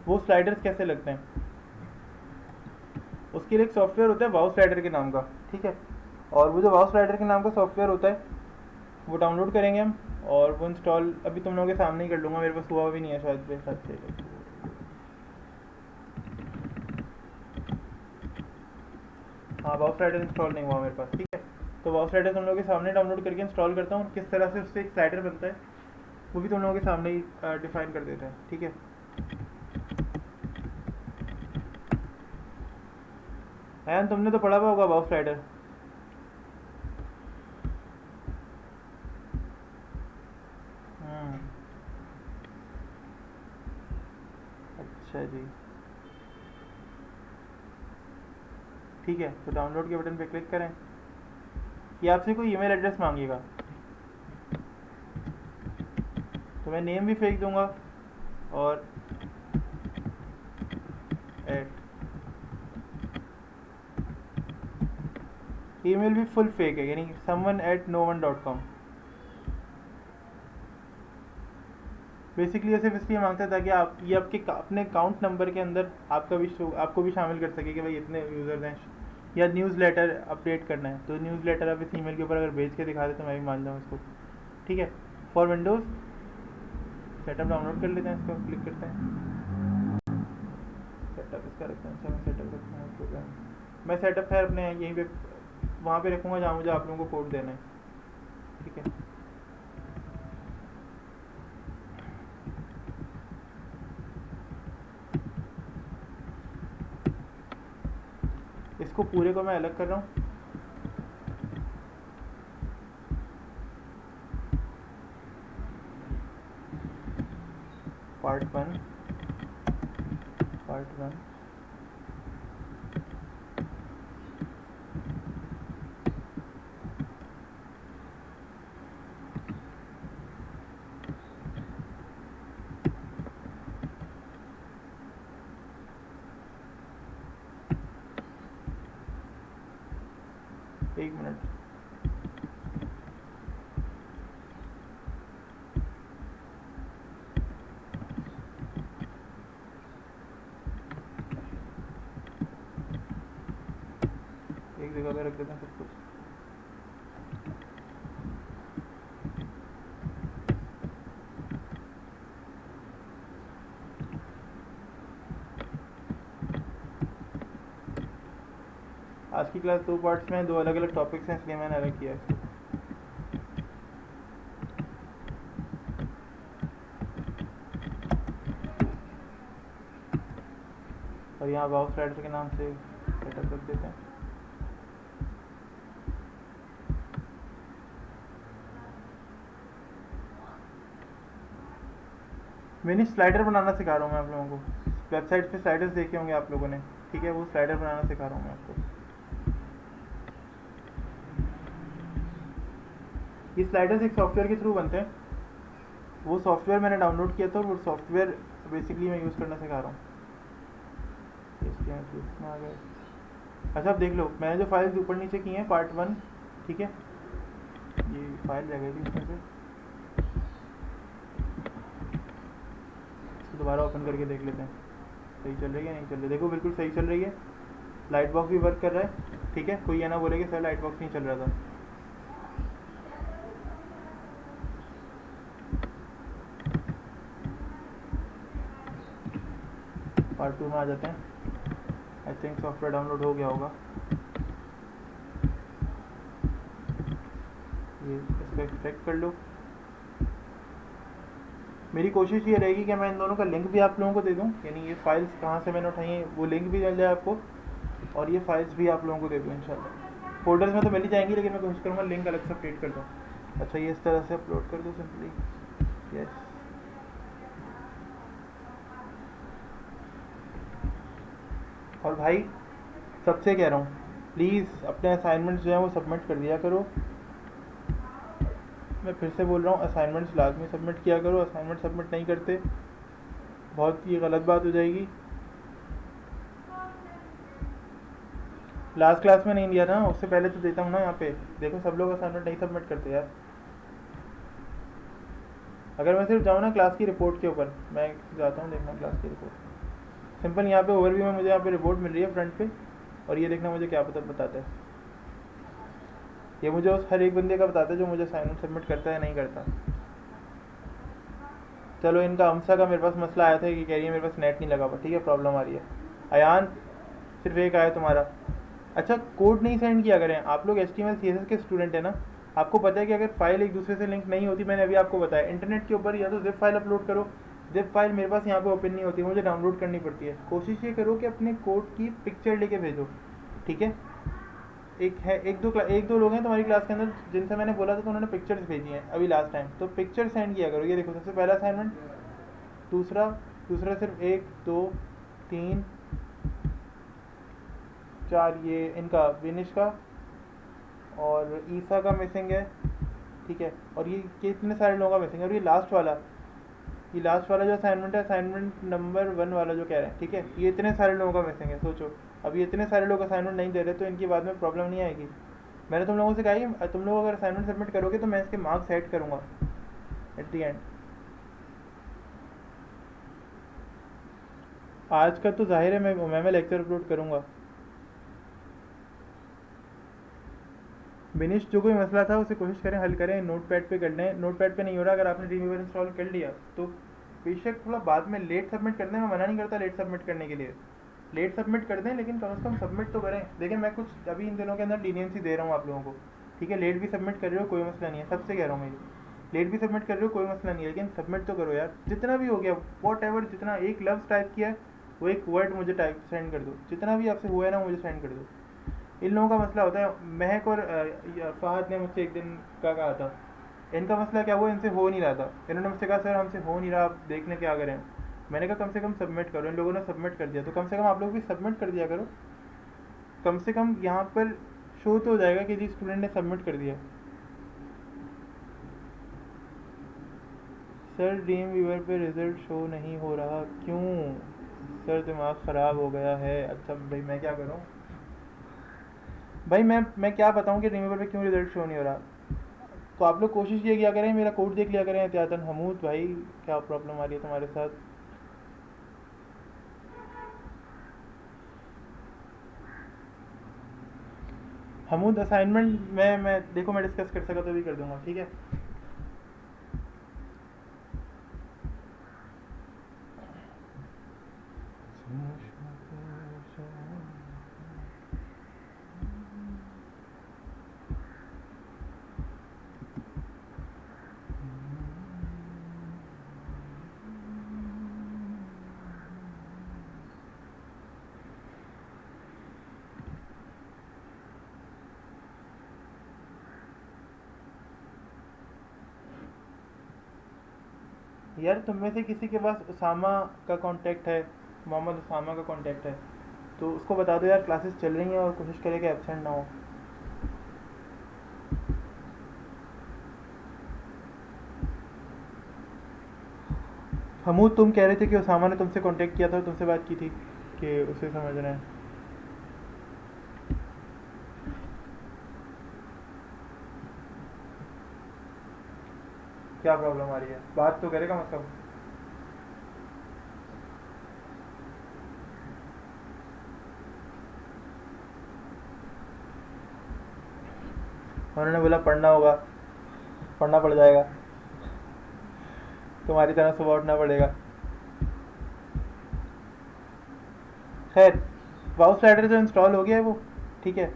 वो स्लाइडर्स कैसे लगते हैं, उसके लिए एक सॉफ्टवेयर होता है वाउ स्लाइडर के नाम का, ठीक है। और वो जो वाउ स्लाइडर के नाम का सॉफ्टवेयर होता है वो डाउनलोड करेंगे हम, और वो इंस्टॉल अभी तुम लोगों के सामने ही कर लूँगा, मेरे पास हुआ भी नहीं है शायद मेरे साथ से। हाँ, वाउ स्लाइडर इंस्टॉल नहीं हुआ मेरे पास, ठीक है। तो वाउ स्लाइडर तुम लोगों के सामने डाउनलोड करके इंस्टॉल करता हूँ, किस तरह से उससे एक स्लाइडर बनता है वो भी तुम लोगों के सामने ही डिफाइन कर देते हैं, ठीक है। एन तुमने तो पढ़ा हुआ होगा वाउ स्लाइडर। अच्छा जी, ठीक है। तो डाउनलोड के बटन पे क्लिक करें, ये आपसे कोई ईमेल एड्रेस मांगेगा, तो मैं नेम भी फेंक दूंगा, और एट ईमेल भी फुल फेक है, यानी someone@no1.com। बेसिकली ये सिर्फ इसलिए मांगता है ताकि आप ये आपके अपने अकाउंट नंबर के अंदर आपको भी शामिल कर सके कि भाई इतने यूज़र्स हैं, या न्यूज़लेटर अपडेट करना है तो न्यूज़लेटर आप इस ईमेल के ऊपर अगर भेज के दिखा दे तो मैं भी मान जाऊँ इसको, ठीक है। फॉर विंडोज़ सेटअप डाउनलोड कर लेते हैं, इसको क्लिक करते हैं, सेटअप इसका रखते हैं। अच्छा, मैं सेटअप रखता हूँ प्रोग्राम, मैं सेटअप है अपने यहीं पे वहाँ पे रखूँगा जहाँ मुझे आप लोगों को कोड देना है, ठीक है। इसको पूरे को मैं अलग कर रहा हूँ, पार्ट वन। पार्ट वन एक मिनट, एक जगह पे रख देते हैं सब कुछ। आज की क्लास 2 पार्ट्स में 2 अलग अलग टॉपिक्स हैं, इसलिए मैंने अलग किया है। और यहाँ बाउस स्लाइडर के नाम से सेटअप रख देते हैं। मैंने स्लाइडर बनाना सिखा रहा हूँ मैं आप लोगों को। वेबसाइट पे स्लाइडर्स देखे होंगे आप लोगों ने, ठीक है, वो स्लाइडर बनाना सिखा रहा हूँ मैं आपको। ये स्लाइडर्स एक सॉफ्टवेयर के थ्रू बनते हैं। वो सॉफ्टवेयर मैंने डाउनलोड किया था और वो सॉफ्टवेयर बेसिकली मैं यूज़ करना सिखा रहा हूँ। इसमें आ गए। अच्छा अब देख लो, मैंने जो फाइल्स ऊपर नीचे की हैं पार्ट वन, ठीक है, ये फाइल रह गई थी इसमें से, दोबारा ओपन करके देख लेते हैं सही चल रही है नहीं चल रही। देखो बिल्कुल सही चल रही है, लाइट बॉक्स भी वर्क कर रहा है, ठीक है, कोई ये ना बोले कि सर लाइट बॉक्स नहीं चल रहा था। पार्ट टू में आ जाते हैं। आई थिंक सॉफ्टवेयर डाउनलोड हो गया होगा। ये इसको एक्सट्रैक्ट कर लो। मेरी कोशिश ये रहेगी कि मैं इन दोनों का लिंक भी आप लोगों को दे दूं, यानी ये फाइल्स कहाँ से मैंने उठाई हैं वो लिंक भी मिल जाए आपको, और ये फाइल्स भी आप लोगों को दे दूं इंशाल्लाह। फोल्डर्स में तो मिल ही जाएंगी, लेकिन मैं कोशिश करूँगा लिंक अलग से अपडेट कर दूँ। अच्छा ये इस तरह से अपलोड कर दो सिंपली, यस। और भाई सबसे कह रहा हूँ, प्लीज़ अपने असाइनमेंट्स जो हैं वो सबमिट कर दिया करो। मैं फिर से बोल रहा हूँ, असाइनमेंट्स लाजमी सबमिट किया करो। असाइनमेंट सबमिट नहीं करते बहुत ही गलत बात हो जाएगी। लास्ट क्लास में नहीं दिया था, उससे पहले तो देता हूँ ना। यहाँ पे देखो सब लोग असाइनमेंट नहीं सबमिट करते यार। अगर मैं सिर्फ जाऊँ ना क्लास की रिपोर्ट के ऊपर, मैं जाता हूँ देखना क्लास की रिपोर्ट, सिंपल यहाँ पे ओवरव्यू में मुझे यहाँ पे रिपोर्ट मिल रही है फ्रंट पे, और ये देखना मुझे क्या बताता है। ये मुझे उस हर एक बंदे का बताता है जो मुझे असाइनमेंट सबमिट करता है नहीं करता। चलो इनका अमसा का मेरे पास मसला आया था कि कह रही है मेरे पास नेट नहीं लगा हुआ, ठीक है, प्रॉब्लम आ रही है। अयान सिर्फ एक आया तुम्हारा। अच्छा कोड नहीं सेंड किया करें आप लोग, HTML CSS के स्टूडेंट है ना, आपको पता है कि अगर फाइल एक दूसरे से लिंक नहीं होती, मैंने अभी आपको बताया इंटरनेट के ऊपर या तो जिप फाइल अपलोड करो। जिप फाइल मेरे पास यहाँ पे ओपन नहीं होती, मुझे डाउनलोड करनी पड़ती है। कोशिश ये करो कि अपने कोड की पिक्चर लेके भेजो, ठीक है। एक दो लोग हैं तुम्हारी क्लास के अंदर जिनसे मैंने बोला था तो उन्होंने पिक्चर्स भेजी हैं अभी लास्ट टाइम, तो पिक्चर सेंड किया करो। ये देखो सबसे पहला असाइनमेंट, दूसरा सिर्फ 1 2 3 4 ये इनका विनिश का और ईसा का मिसिंग है, ठीक है, और ये कितने सारे लोगों का मिसिंग है। और ये लास्ट वाला जो असाइनमेंट है, असाइनमेंट नंबर 1 वाला जो कह रहे हैं, ठीक है, ये इतने सारे लोगों का मिसिंग है। सोचो अब ये इतने सारे लोग असाइनमेंट नहीं दे रहे तो इनकी बाद में प्रॉब्लम नहीं आएगी। मैंने तुम लोगों से कहा कि तुम लोग अगर असाइनमेंट सबमिट करोगे तो मैं इसके मार्क्स ऐड करूँगा एट दी एंड। आज का तो जाहिर है मैं लेक्चर अपलोड करूँगा। बिनिश जो कोई मसला था उसे कोशिश करें हल करें, नोटपैड पे कर लें। नोटपैड पे नहीं हो रहा, अगर आपने ड्रीमवीवर इंस्टॉल कर लिया तो बेशक थोड़ा बाद में लेट सबमिट कर दें। मैं मना नहीं करता लेट सबमिट करने के लिए, लेट सबमिट कर दें, लेकिन कम से कम सबमिट तो करें। देखिए मैं कुछ अभी इन दिनों के अंदर लीनियंसी दे रहा हूँ आप लोगों को, ठीक है। लेट भी सबमिट कर रहे हो कोई मसला नहीं है, सबसे कह रहा हूँ मैं, लेट भी सबमिट कर रहे हो कोई मसला नहीं है, लेकिन सबमिट तो करो यार। जितना भी हो गया वॉट एवर, जितना एक लफ्ज़ टाइप किया है वो एक वर्ड मुझे टाइप सेंड कर दो, जितना भी आपसे हुआ है ना मुझे सेंड कर दो। इन लोगों का मसला होता है, महक और फहद ने मुझसे एक दिन का कहा था इनका मसला क्या हुआ, इनसे हो नहीं रहा था। इन्होंने मुझसे कहा सर हमसे हो नहीं रहा, आप देख लें क्या करें। मैंने कहा कम से कम सबमिट करो। इन लोगों ने सबमिट कर दिया, तो कम से कम आप लोग भी सबमिट कर दिया करो। कम से कम यहाँ पर शो तो हो जाएगा कि जी स्टूडेंट ने सबमिट कर दिया। सर ड्रीम व्यूअर पे रिजल्ट शो नहीं हो रहा, क्यों? सर दिमाग ख़राब हो गया है। अच्छा भाई मैं क्या करूँ भाई, मैं क्या बताऊँ कि ड्रीम व्यूअर पे क्यों रिजल्ट शो नहीं हो रहा। तो आप लोग कोशिश ये किया करें, मेरा कोड देख लिया करें एहतियातन। हमूद भाई क्या प्रॉब्लम आ रही है तुम्हारे साथ? हमूद असाइनमेंट मैं देखो मैं डिस्कस कर सका तो भी कर दूंगा, ठीक है। यार तुम में से किसी के पास उसामा का कांटेक्ट है, मोहम्मद उसामा का कांटेक्ट है, तो उसको बता दो यार क्लासेस चल रही हैं और कोशिश करे कि एब्सेंट ना हो। हमूद तुम कह रहे थे कि उसामा ने तुमसे कांटेक्ट किया था, तुमसे बात की थी कि उसे समझना है। क्या प्रॉब्लम आ रही है, बात तो करेगा मतलब। उन्होंने बोला पढ़ना होगा, पढ़ना पड़ जाएगा, तुम्हारी तरह सुबह उठना पड़ेगा। खैर वाउस राइडर जो इंस्टॉल हो गया है वो ठीक है,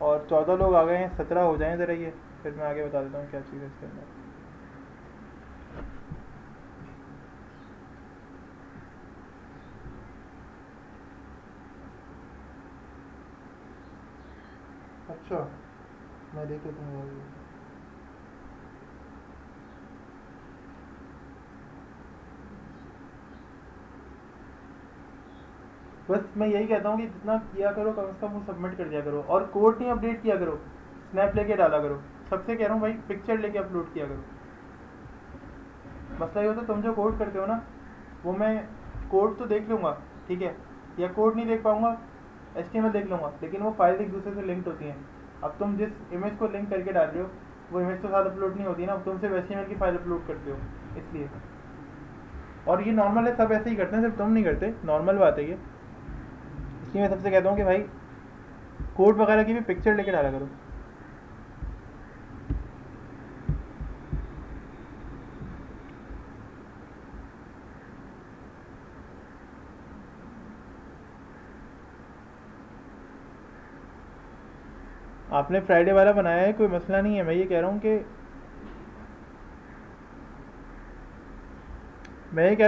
और 14 लोग आ गए हैं, 17 हो जाएं ज़रा ये, फिर मैं आगे बता देता हूँ क्या चीज़ है इसके अंदर। अच्छा मैं देख लेता हूँ। बस मैं यही कहता हूँ कि जितना किया करो कम से कम वो सबमिट कर दिया करो, और कोड नहीं अपडेट किया करो, स्नैप लेके डाला करो। सबसे कह रहा हूँ भाई पिक्चर लेके अपलोड किया करो। मसला ये होता है तुम जो कोड करते हो ना, वो मैं कोड तो देख लूँगा ठीक है, या कोड नहीं देख पाऊँगा, HTML देख लूँगा, लेकिन वो फाइल एक दूसरे से लिंक्ड होती हैं। अब तुम जिस इमेज को लिंक करके डाल रहे हो वो इमेज तो साथ अपलोड नहीं होती ना, अब तुम सिर्फ HTML की फाइल अपलोड करते हो इसलिए। और ये नॉर्मल है, सब ऐसे ही करते हैं, सिर्फ तुम नहीं करते, नॉर्मल बात है ये। इसलिए मैं सबसे कहता हूँ कि भाई कोड वगैरह की भी पिक्चर लेके डाला करो। आपने फ्राइडे वाला बनाया है, कोई मसला नहीं है। मैं ये कह रहा हूँ कि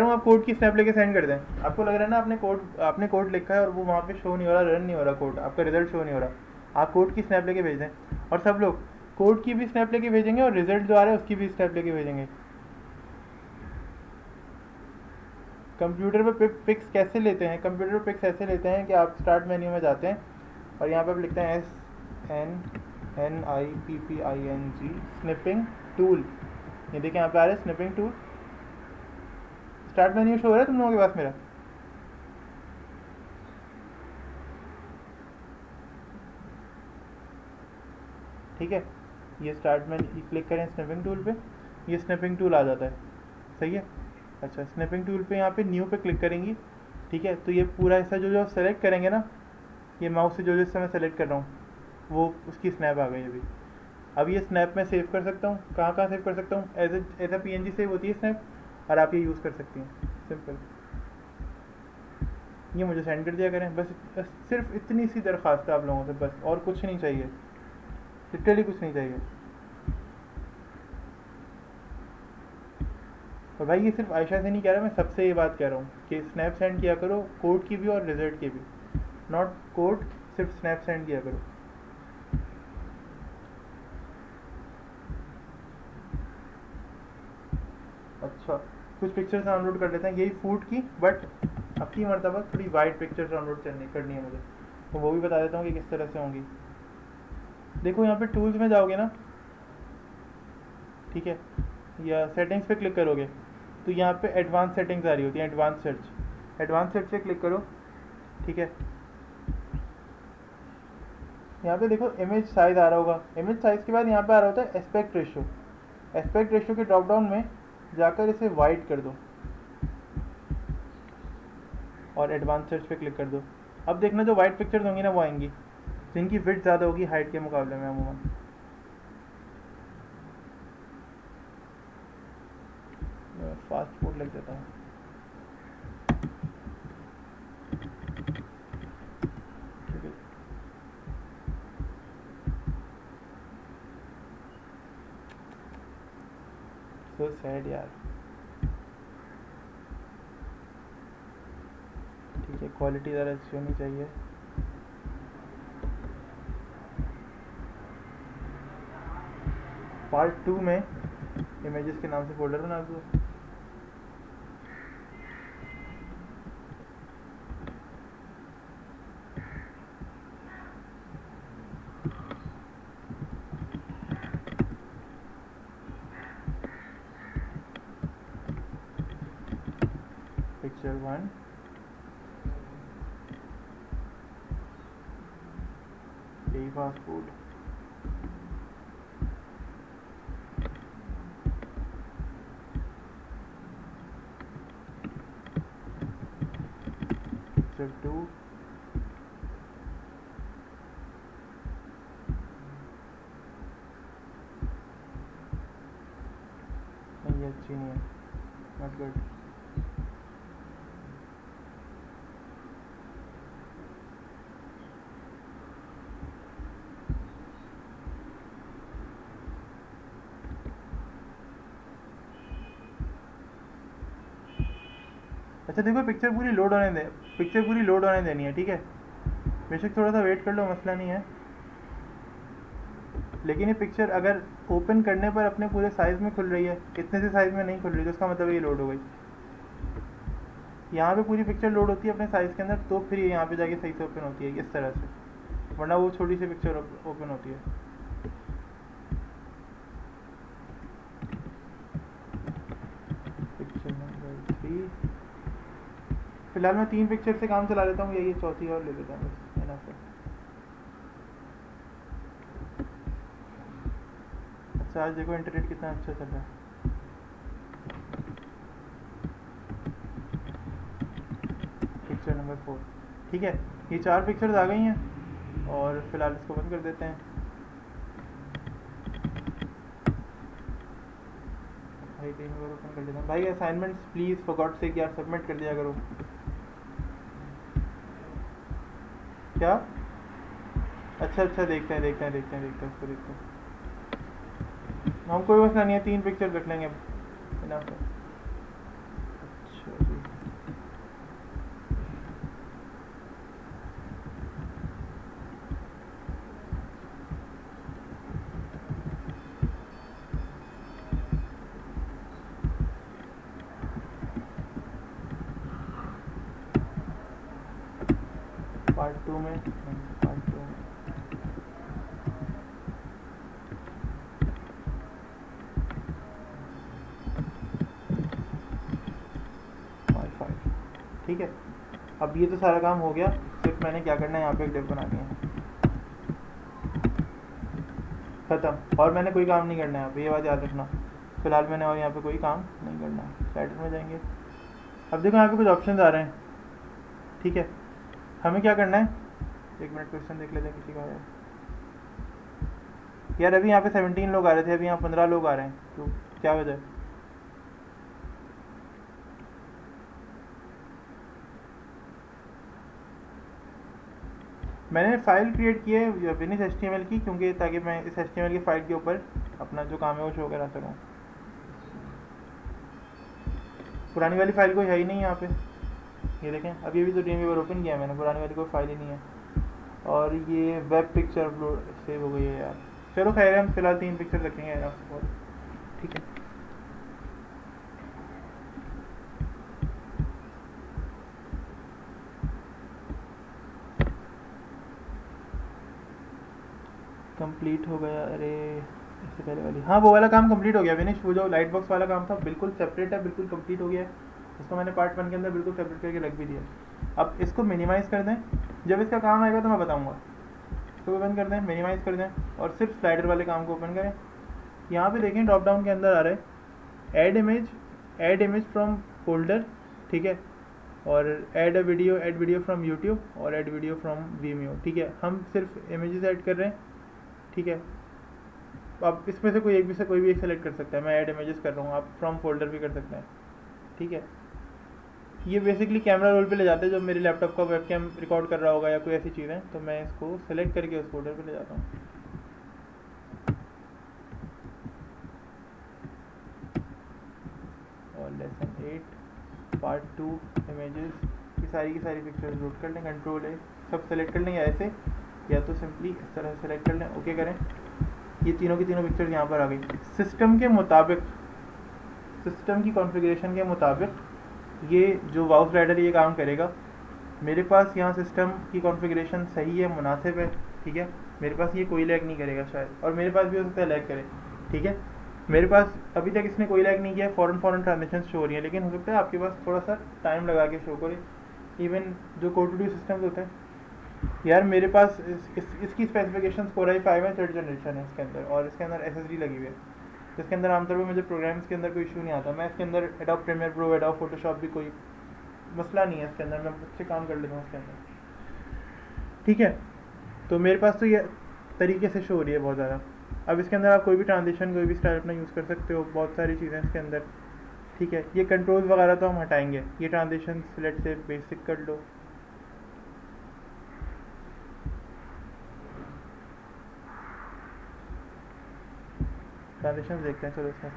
आप कोड की स्नैप लेके सेंड कर दें। आपको लग रहा है ना आपने कोड लिखा है और वो वहाँ पे शो नहीं हो रहा, रन नहीं हो रहा कोड, आपका रिजल्ट शो नहीं हो रहा, आप कोड की स्नैप लेके भेज दें। और सब लोग कोड की भी स्नैप लेके भेजेंगे और रिजल्ट जो आ रहा है उसकी भी स्नैप लेके भेजेंगे। कंप्यूटर पे पिक्स कैसे लेते हैं? कंप्यूटर पे पिक्स ऐसे लेते हैं कि आप स्टार्ट मेन्यू में जाते हैं और यहाँ पे आप लिखते हैं SNIPPING स्निपिंग टूल। ये देखिए यहाँ पे आ रहा है snipping tool. Start menu show हो रहा है तुम लोगों के पास मेरा? ठीक है, ये स्टार्ट में क्लिक करें स्निपिंग टूल पे, ये स्निपिंग टूल आ जाता है, सही है। अच्छा स्निपिंग टूल पे यहाँ पे न्यू पे क्लिक करेंगी, ठीक है। तो ये पूरा हिस्सा जो जो सेलेक्ट करेंगे ना, ये माउस से जो जो हिस्सा मैं सेलेक्ट कर रहा हूँ वो उसकी स्नैप आ गई अभी। अब ये स्नैप मैं सेव कर सकता हूँ, कहाँ कहाँ सेव कर सकता हूँ, एज ए PNG सेव होती है स्नैप, और आप ये यूज़ कर सकती हैं, सिंपल। ये मुझे सेंड कर दिया करें बस सिर्फ इतनी सी दरख्वास्त है आप लोगों से, बस और कुछ नहीं चाहिए, लिटरली कुछ नहीं चाहिए। और भाई ये सिर्फ आयशा से नहीं कह रहा, मैं सबसे ये बात कह रहा हूँ कि स्नैप सेंड किया करो, कोड की भी और रिजल्ट की भी, नॉट कोड, सिर्फ स्नैप सेंड किया करो। कुछ पिक्चर्स डाउनलोड कर लेते हैं यही फूड की, बट अब की मरतबा थोड़ी वाइड पिक्चर्स डाउनलोड करनी है मुझे, तो वो भी बता देता हूँ कि किस तरह से होंगी। देखो यहाँ पे टूल्स में जाओगे ना, ठीक है, या सेटिंग्स पे क्लिक करोगे तो यहाँ पे एडवांस सेटिंग्स आ रही होती हैं, एडवांस सर्च पे क्लिक करो, ठीक है। यहाँ पे देखो इमेज साइज आ रहा होगा, इमेज साइज के बाद यहाँ पे आ रहा होता है एस्पेक्ट रेशियो के ड्रॉप डाउन में जाकर इसे वाइड कर दो और एडवांस सर्च पे क्लिक कर दो। अब देखना जो वाइट पिक्चर्स होंगी ना वो आएंगी जिनकी विड्थ ज़्यादा होगी हाइट के मुकाबले में अमूमन। फास्ट फूड लग जाता है। सो सैड यार। ठीक है, क्वालिटी ज़रा अच्छी होनी चाहिए। पार्ट 2 में इमेजेस के नाम से फोल्डर बना दो। पिक्चर 1, यही फास्ट फूड। पिक्चर 2, नहीं ये अच्छी नहीं है, नॉट गुड। अच्छा देखो पिक्चर पूरी लोड होने देनी है, ठीक है। बेशक थोड़ा सा वेट कर लो, मसला नहीं है, लेकिन ये पिक्चर अगर ओपन करने पर अपने पूरे साइज़ में खुल रही है, इतने से साइज़ में नहीं खुल रही, तो इसका मतलब ये लोड हो गई। यहाँ पे पूरी पिक्चर लोड होती है अपने साइज़ के अंदर, तो फिर ये यहाँ पे जाके सही से ओपन होती है इस तरह से, वरना वो छोटी सी पिक्चर ओपन होती है। पिक्चर नंबर 3, फिलहाल मैं 3 पिक्चर से काम चला लेता हूँ, यही चौथी और ले लेता हूँ बस, है ना सर। अच्छा आज देखो इंटरनेट कितना अच्छा चल रहा है। पिक्चर नंबर 4, ठीक है, ये 4 पिक्चर्स आ गई हैं और फिलहाल इसको बंद कर देते हैं। भाई 3 बार ओपन कर लेता हूँ। भाई assignments please for God sake यार सबमिट कर दिया करो। क्या? अच्छा देखते हैं उसको देखते हैं। हम कोई मसला नहीं है, 3 पिक्चर रख लेंगे इनफ है। अच्छा जी, पार्ट 2 में ठीक है। अब ये तो सारा काम हो गया, सिर्फ मैंने क्या करना है यहाँ पे एक डिव बनानी है, ख़त्म। और मैंने कोई काम नहीं करना है यहाँ पे, ये बात याद रखना। फिलहाल मैंने और यहाँ पे कोई काम नहीं करना है। स्लाइडर में जाएंगे, अब देखो यहाँ पे कुछ ऑप्शन आ रहे हैं, ठीक है। हमें क्या करना है, 1 मिनट क्वेश्चन देख लेते हैं किसी का है यार। अभी यहाँ पे 17 लोग आ रहे थे, अभी यहाँ 15 लोग आ रहे हैं, तो क्या वजह है? मैंने फ़ाइल क्रिएट की है विनिस HTML की, क्योंकि ताकि मैं इस HTML की फ़ाइल के ऊपर अपना जो काम है वो शो करा सकूँ। पुरानी वाली फ़ाइल कोई है ही नहीं यहाँ पे, ये देखें अभी तो ड्रीमवीवर ओपन किया मैंने, पुरानी वाली कोई फ़ाइल ही नहीं है। और ये वेब पिक्चर अपलोड सेव हो गई है यार। चलो खैर हम फिलहाल 3 पिक्चर रखेंगे, ठीक है। कंप्लीट हो गया। अरे इससे पहले वाली, हाँ वो वाला काम कंप्लीट हो गया विनिश। वो जो लाइट बॉक्स वाला काम था बिल्कुल सेपरेट है, बिल्कुल कंप्लीट हो गया है। इसको मैंने पार्ट 1 के अंदर बिल्कुल सेपरेट करके रख भी दिया। अब इसको मिनिमाइज़ कर दें, जब इसका काम आएगा तो मैं बताऊँगा। इसको बंद कर दें, मिनिमाइज़ कर दें और सिर्फ स्लाइडर वाले काम को ओपन करें। यहाँ पे देखें ड्रॉप डाउन के अंदर आ रहा है ऐड इमेज फ्रॉम फोल्डर, ठीक है, और ऐड वीडियो फ्रॉम यूट्यूब और ऐड वीडियो फ्रॉम वीमियो, ठीक है। हम सिर्फ इमेजेस ऐड कर रहे हैं, ठीक है। आप इसमें से कोई भी एक सेलेक्ट कर सकता है। मैं ऐड इमेजेस कर रहा हूँ, आप फ्रॉम फोल्डर भी कर सकते हैं, ठीक है। ये बेसिकली कैमरा रोल पे ले जाते हैं, जब मेरे लैपटॉप का वेबकैम रिकॉर्ड कर रहा होगा या कोई ऐसी चीज़ें, तो मैं इसको सेलेक्ट करके उस फोल्डर पे ले जाता हूँ। और लेसन 8 पार्ट 2 इमेजेस की सारी पिक्चर्स लोड कर लें, कंट्रोल है सब सेलेक्ट कर लें, या ऐसे या तो सिंपली इस तरह सेलेक्ट कर लें, ओके करें। ये तीनों की तीनों पिक्चर्स यहाँ पर आ गई। सिस्टम के मुताबिक, सिस्टम की कॉन्फ़िगरेशन के मुताबिक ये जो वाउ स्लाइडर ये काम करेगा। मेरे पास यहाँ सिस्टम की कॉन्फ़िगरेशन सही है, मुनासिब है, ठीक है। मेरे पास ये कोई लैग नहीं करेगा शायद, और मेरे पास भी हो सकता है लैग करे, ठीक है। मेरे पास अभी तक इसने कोई लैग नहीं किया, फ़ौरन ट्रांजेक्शन शो हो रही है, लेकिन हो सकता है आपके पास थोड़ा सा टाइम लगा के शो करे। इवन जो Core2Duo सिस्टम्स होते हैं यार, मेरे पास इसकी स्पेसिफिकेशन Core i5 है, 3rd जनरेशन है इसके अंदर, और इसके अंदर SSD लगी हुई है, जिसके अंदर आमतौर पर मुझे प्रोग्राम्स के अंदर कोई इशू नहीं आता। मैं इसके अंदर Adobe Premiere Pro, Adobe Photoshop भी कोई मसला नहीं है इसके अंदर, मैं अच्छे काम कर लेता हूँ इसके अंदर, ठीक है। तो मेरे पास तो ये तरीके से शो हो रही है बहुत ज़्यादा। अब इसके अंदर आप कोई भी ट्रांजिशन, कोई भी स्टाइल अपना यूज़ कर सकते हो, बहुत सारी चीज़ें इसके अंदर, ठीक है। ये कंट्रोल्स वगैरह तो हम हटाएंगे, ये ट्रांजिशन सेलेक्ट से बेसिक कर लो। ट्रांजिशन देखते हैं, चलो इसमें से।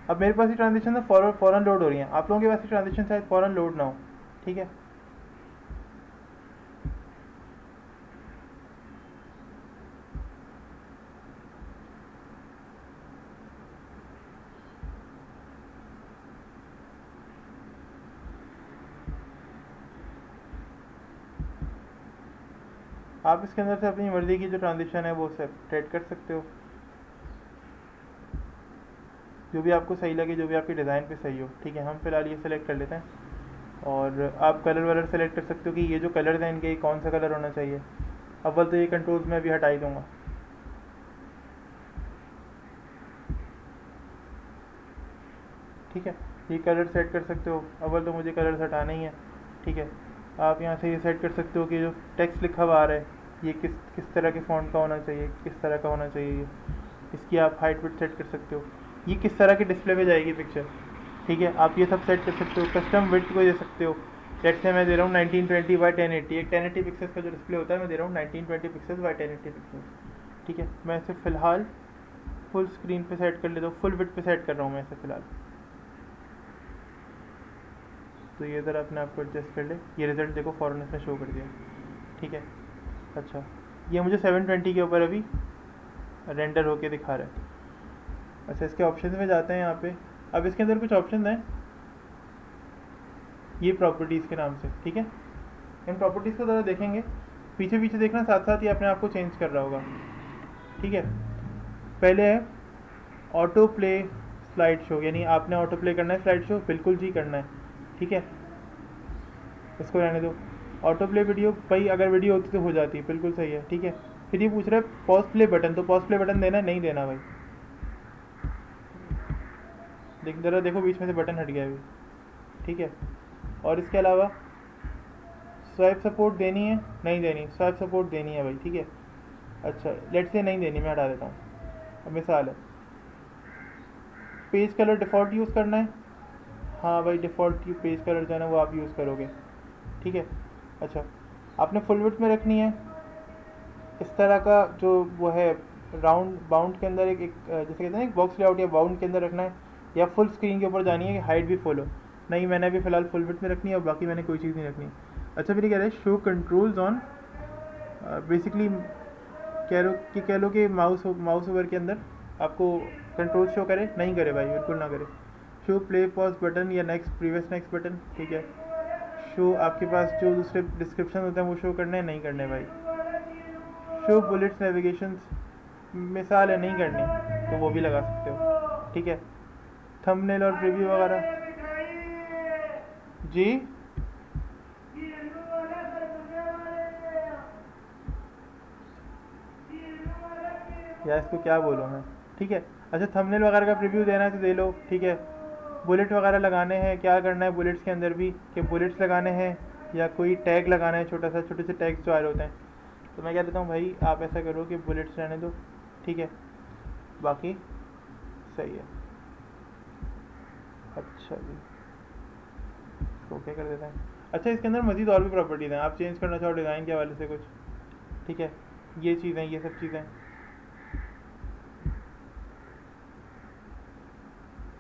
अब मेरे पास ये ट्रांजिशन है फ़ौरन लोड हो रही हैं, आप लोगों के पास ये ट्रांजिशन शायद फ़ौरन लोड ना हो, ठीक है। आप इसके अंदर से अपनी मर्ज़ी की जो ट्रांजिशन है वो सेट कर सकते हो, जो भी आपको सही लगे, जो भी आपके डिज़ाइन पे सही हो, ठीक है। हम फिलहाल ये सेलेक्ट कर लेते हैं, और आप कलर वलर सेलेक्ट कर सकते हो कि ये जो कलर्स हैं इनके कौन सा कलर होना चाहिए। अव्वल तो ये कंट्रोल्स मैं अभी हटा ही दूँगा, ठीक है। ये कलर सेट कर सकते हो, अव्वल तो मुझे कलर्स हटाना ही है, ठीक है। आप यहाँ से ये सेट कर सकते हो कि जो टेक्स्ट लिखा हुआ आ रहा है ये किस तरह के फ़ॉन्ट का होना चाहिए, किस तरह का होना चाहिए। इसकी आप हाइट विड्थ सेट कर सकते हो, ये किस तरह के डिस्प्ले पे जाएगी पिक्चर, ठीक है। आप ये सब सेट कर सकते हो। कस्टम विड्थ को दे सकते हो, लेट्स से मैं दे रहा हूँ 1920 बाई 1080, एक 1080 पिक्सल्स का जो डिस्प्ले होता है मैं दे रहा हूँ 1920 पिक्सल्स बाई 1080 पिक्सल्स, ठीक है। मैं इसे फ़िलहाल फुल स्क्रीन पे सेट कर लेता हूँ, फुल विड्थ पे सेट कर रहा हूँ मैं इसे फ़िलहाल। तो ये ज़रा अपने आप को एडजस्ट कर ले, ये रिज़ल्ट देखो फ़ौरन इसने शो कर दिया, ठीक है। अच्छा, ये मुझे 720 के ऊपर अभी रेंडर होके दिखा रहा है। अच्छा, इसके ऑप्शन में जाते हैं यहाँ पे। अब इसके अंदर कुछ ऑप्शन हैं, ये प्रॉपर्टीज़ के नाम से, ठीक है। इन प्रॉपर्टीज़ को ज़रा देखेंगे, पीछे देखना, साथ साथ ये अपने आप को चेंज कर रहा होगा, ठीक है। पहले है ऑटो प्ले स्लाइड शो, यानी आपने ऑटो प्ले करना है स्लाइड शो, बिल्कुल जी करना है, ठीक है। इसको रहने दो। ऑटो प्ले वीडियो, भाई अगर वीडियो होती तो हो जाती, बिल्कुल सही है, ठीक है। फिर ये पूछ रहा है पॉज प्ले बटन, तो पॉज प्ले बटन देना नहीं देना भाई, ज़रा देखो बीच में से बटन हट गया अभी, ठीक है। और इसके अलावा स्वाइप सपोर्ट देनी है नहीं देनी, स्वाइप सपोर्ट देनी है भाई, ठीक है। अच्छा, लेट से नहीं देनी, मैं हटा देता हूँ। अब मिसाल है पेज कलर डिफ़ॉल्ट यूज़ करना है, हाँ भाई डिफ़ॉल्ट पेज कलर जो है ना वो आप यूज़ करोगे, ठीक है। अच्छा, आपने फुल विड्थ में रखनी है, इस तरह का जो वो है राउंड बाउंड के अंदर एक जैसे कहते हैं ना एक बॉक्स लेआउट या बाउंड के अंदर रखना है, या फुल स्क्रीन के ऊपर जानी है कि हाइट भी फुल हो। नहीं, मैंने अभी फ़िलहाल फुल विड्थ में रखनी है और बाकी मैंने कोई चीज़ नहीं रखनी। अच्छा, फिर कह रहे हैं शो कंट्रोल्स ऑन, बेसिकली कह लो कि माउस ओवर के अंदर आपको कंट्रोल शो करे, नहीं करे भाई, बिल्कुल ना करे। शो प्ले पॉज बटन या नेक्स्ट प्रीवियस नेक्स्ट बटन, ठीक है। शो आपके पास जो दूसरे डिस्क्रिप्शन होते हैं वो शो करने हैं, नहीं करने भाई। शो बुलेट्स नेविगेशन मिसाल है, नहीं करनी तो वो भी लगा सकते हो, ठीक है। थंबनेल और प्रीव्यू वगैरह जी, या इसको क्या बोलूँ मैं, ठीक है। अच्छा थंबनेल वगैरह का प्रीव्यू देना है तो दे लो, ठीक है। बुलेट वगैरह लगाने हैं, क्या करना है बुलेट्स के अंदर भी, कि बुलेट्स लगाने हैं या कोई टैग लगाना है, छोटा सा, छोटे से टैग्स जो आ रहे होते हैं। तो मैं कह देता हूँ भाई आप ऐसा करो कि बुलेट्स रहने दो, ठीक है, बाकी सही है। अच्छा जी, ओके कर देते हैं। अच्छा इसके अंदर मज़ीद और भी प्रॉपर्टीज़ हैं, आप चेंज करना चाहो डिज़ाइन के हवाले से कुछ, ठीक है। ये चीज़ें, ये सब चीज़ें,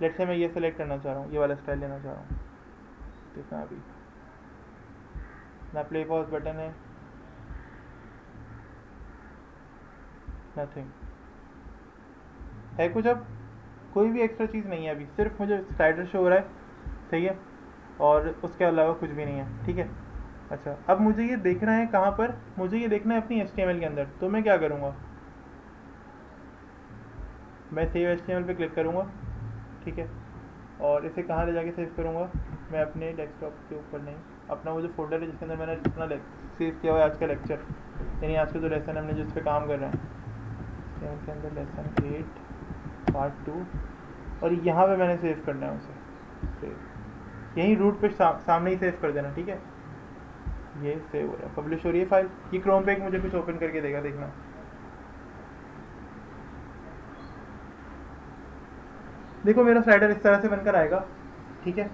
लेट्स से मैं ये सेलेक्ट करना चाह रहा हूँ, ये वाला स्टाइल लेना चाह रहा हूँ, देखना अभी ना प्ले पॉज बटन है, नथिंग है कुछ, अब कोई भी एक्स्ट्रा चीज़ नहीं है अभी, सिर्फ मुझे स्लाइडर शो हो रहा है, सही है, और उसके अलावा कुछ भी नहीं है, ठीक है। अच्छा अब मुझे ये देखना है कहाँ पर, मुझे ये देखना है अपनी HTML के अंदर, तो मैं क्या करूँगा, मैं सेव HTML पे क्लिक करूँगा, ठीक है, और इसे कहाँ ले जाके सेव करूँगा, मैं अपने डेस्कटॉप के ऊपर नहीं, अपना वो जो फोल्डर है जिसके अंदर मैंने अपना सेव किया हुआ है आज का लेक्चर, यानी आज का जो लेसन हमने जिस पे काम कर रहे हैं, इसके अंदर लेसन 8 पार्ट 2, और यहाँ पे मैंने सेव करना है उसे, सेव यहीं रूट पे सामने ही सेव कर देना, ठीक है। ये सेव हो रहा है, पब्लिश हो रही है फाइल, ये क्रोम पे एक मुझे कुछ ओपन करके देगा, देखना। देखो मेरा स्लाइडर इस तरह से बनकर आएगा, ठीक है,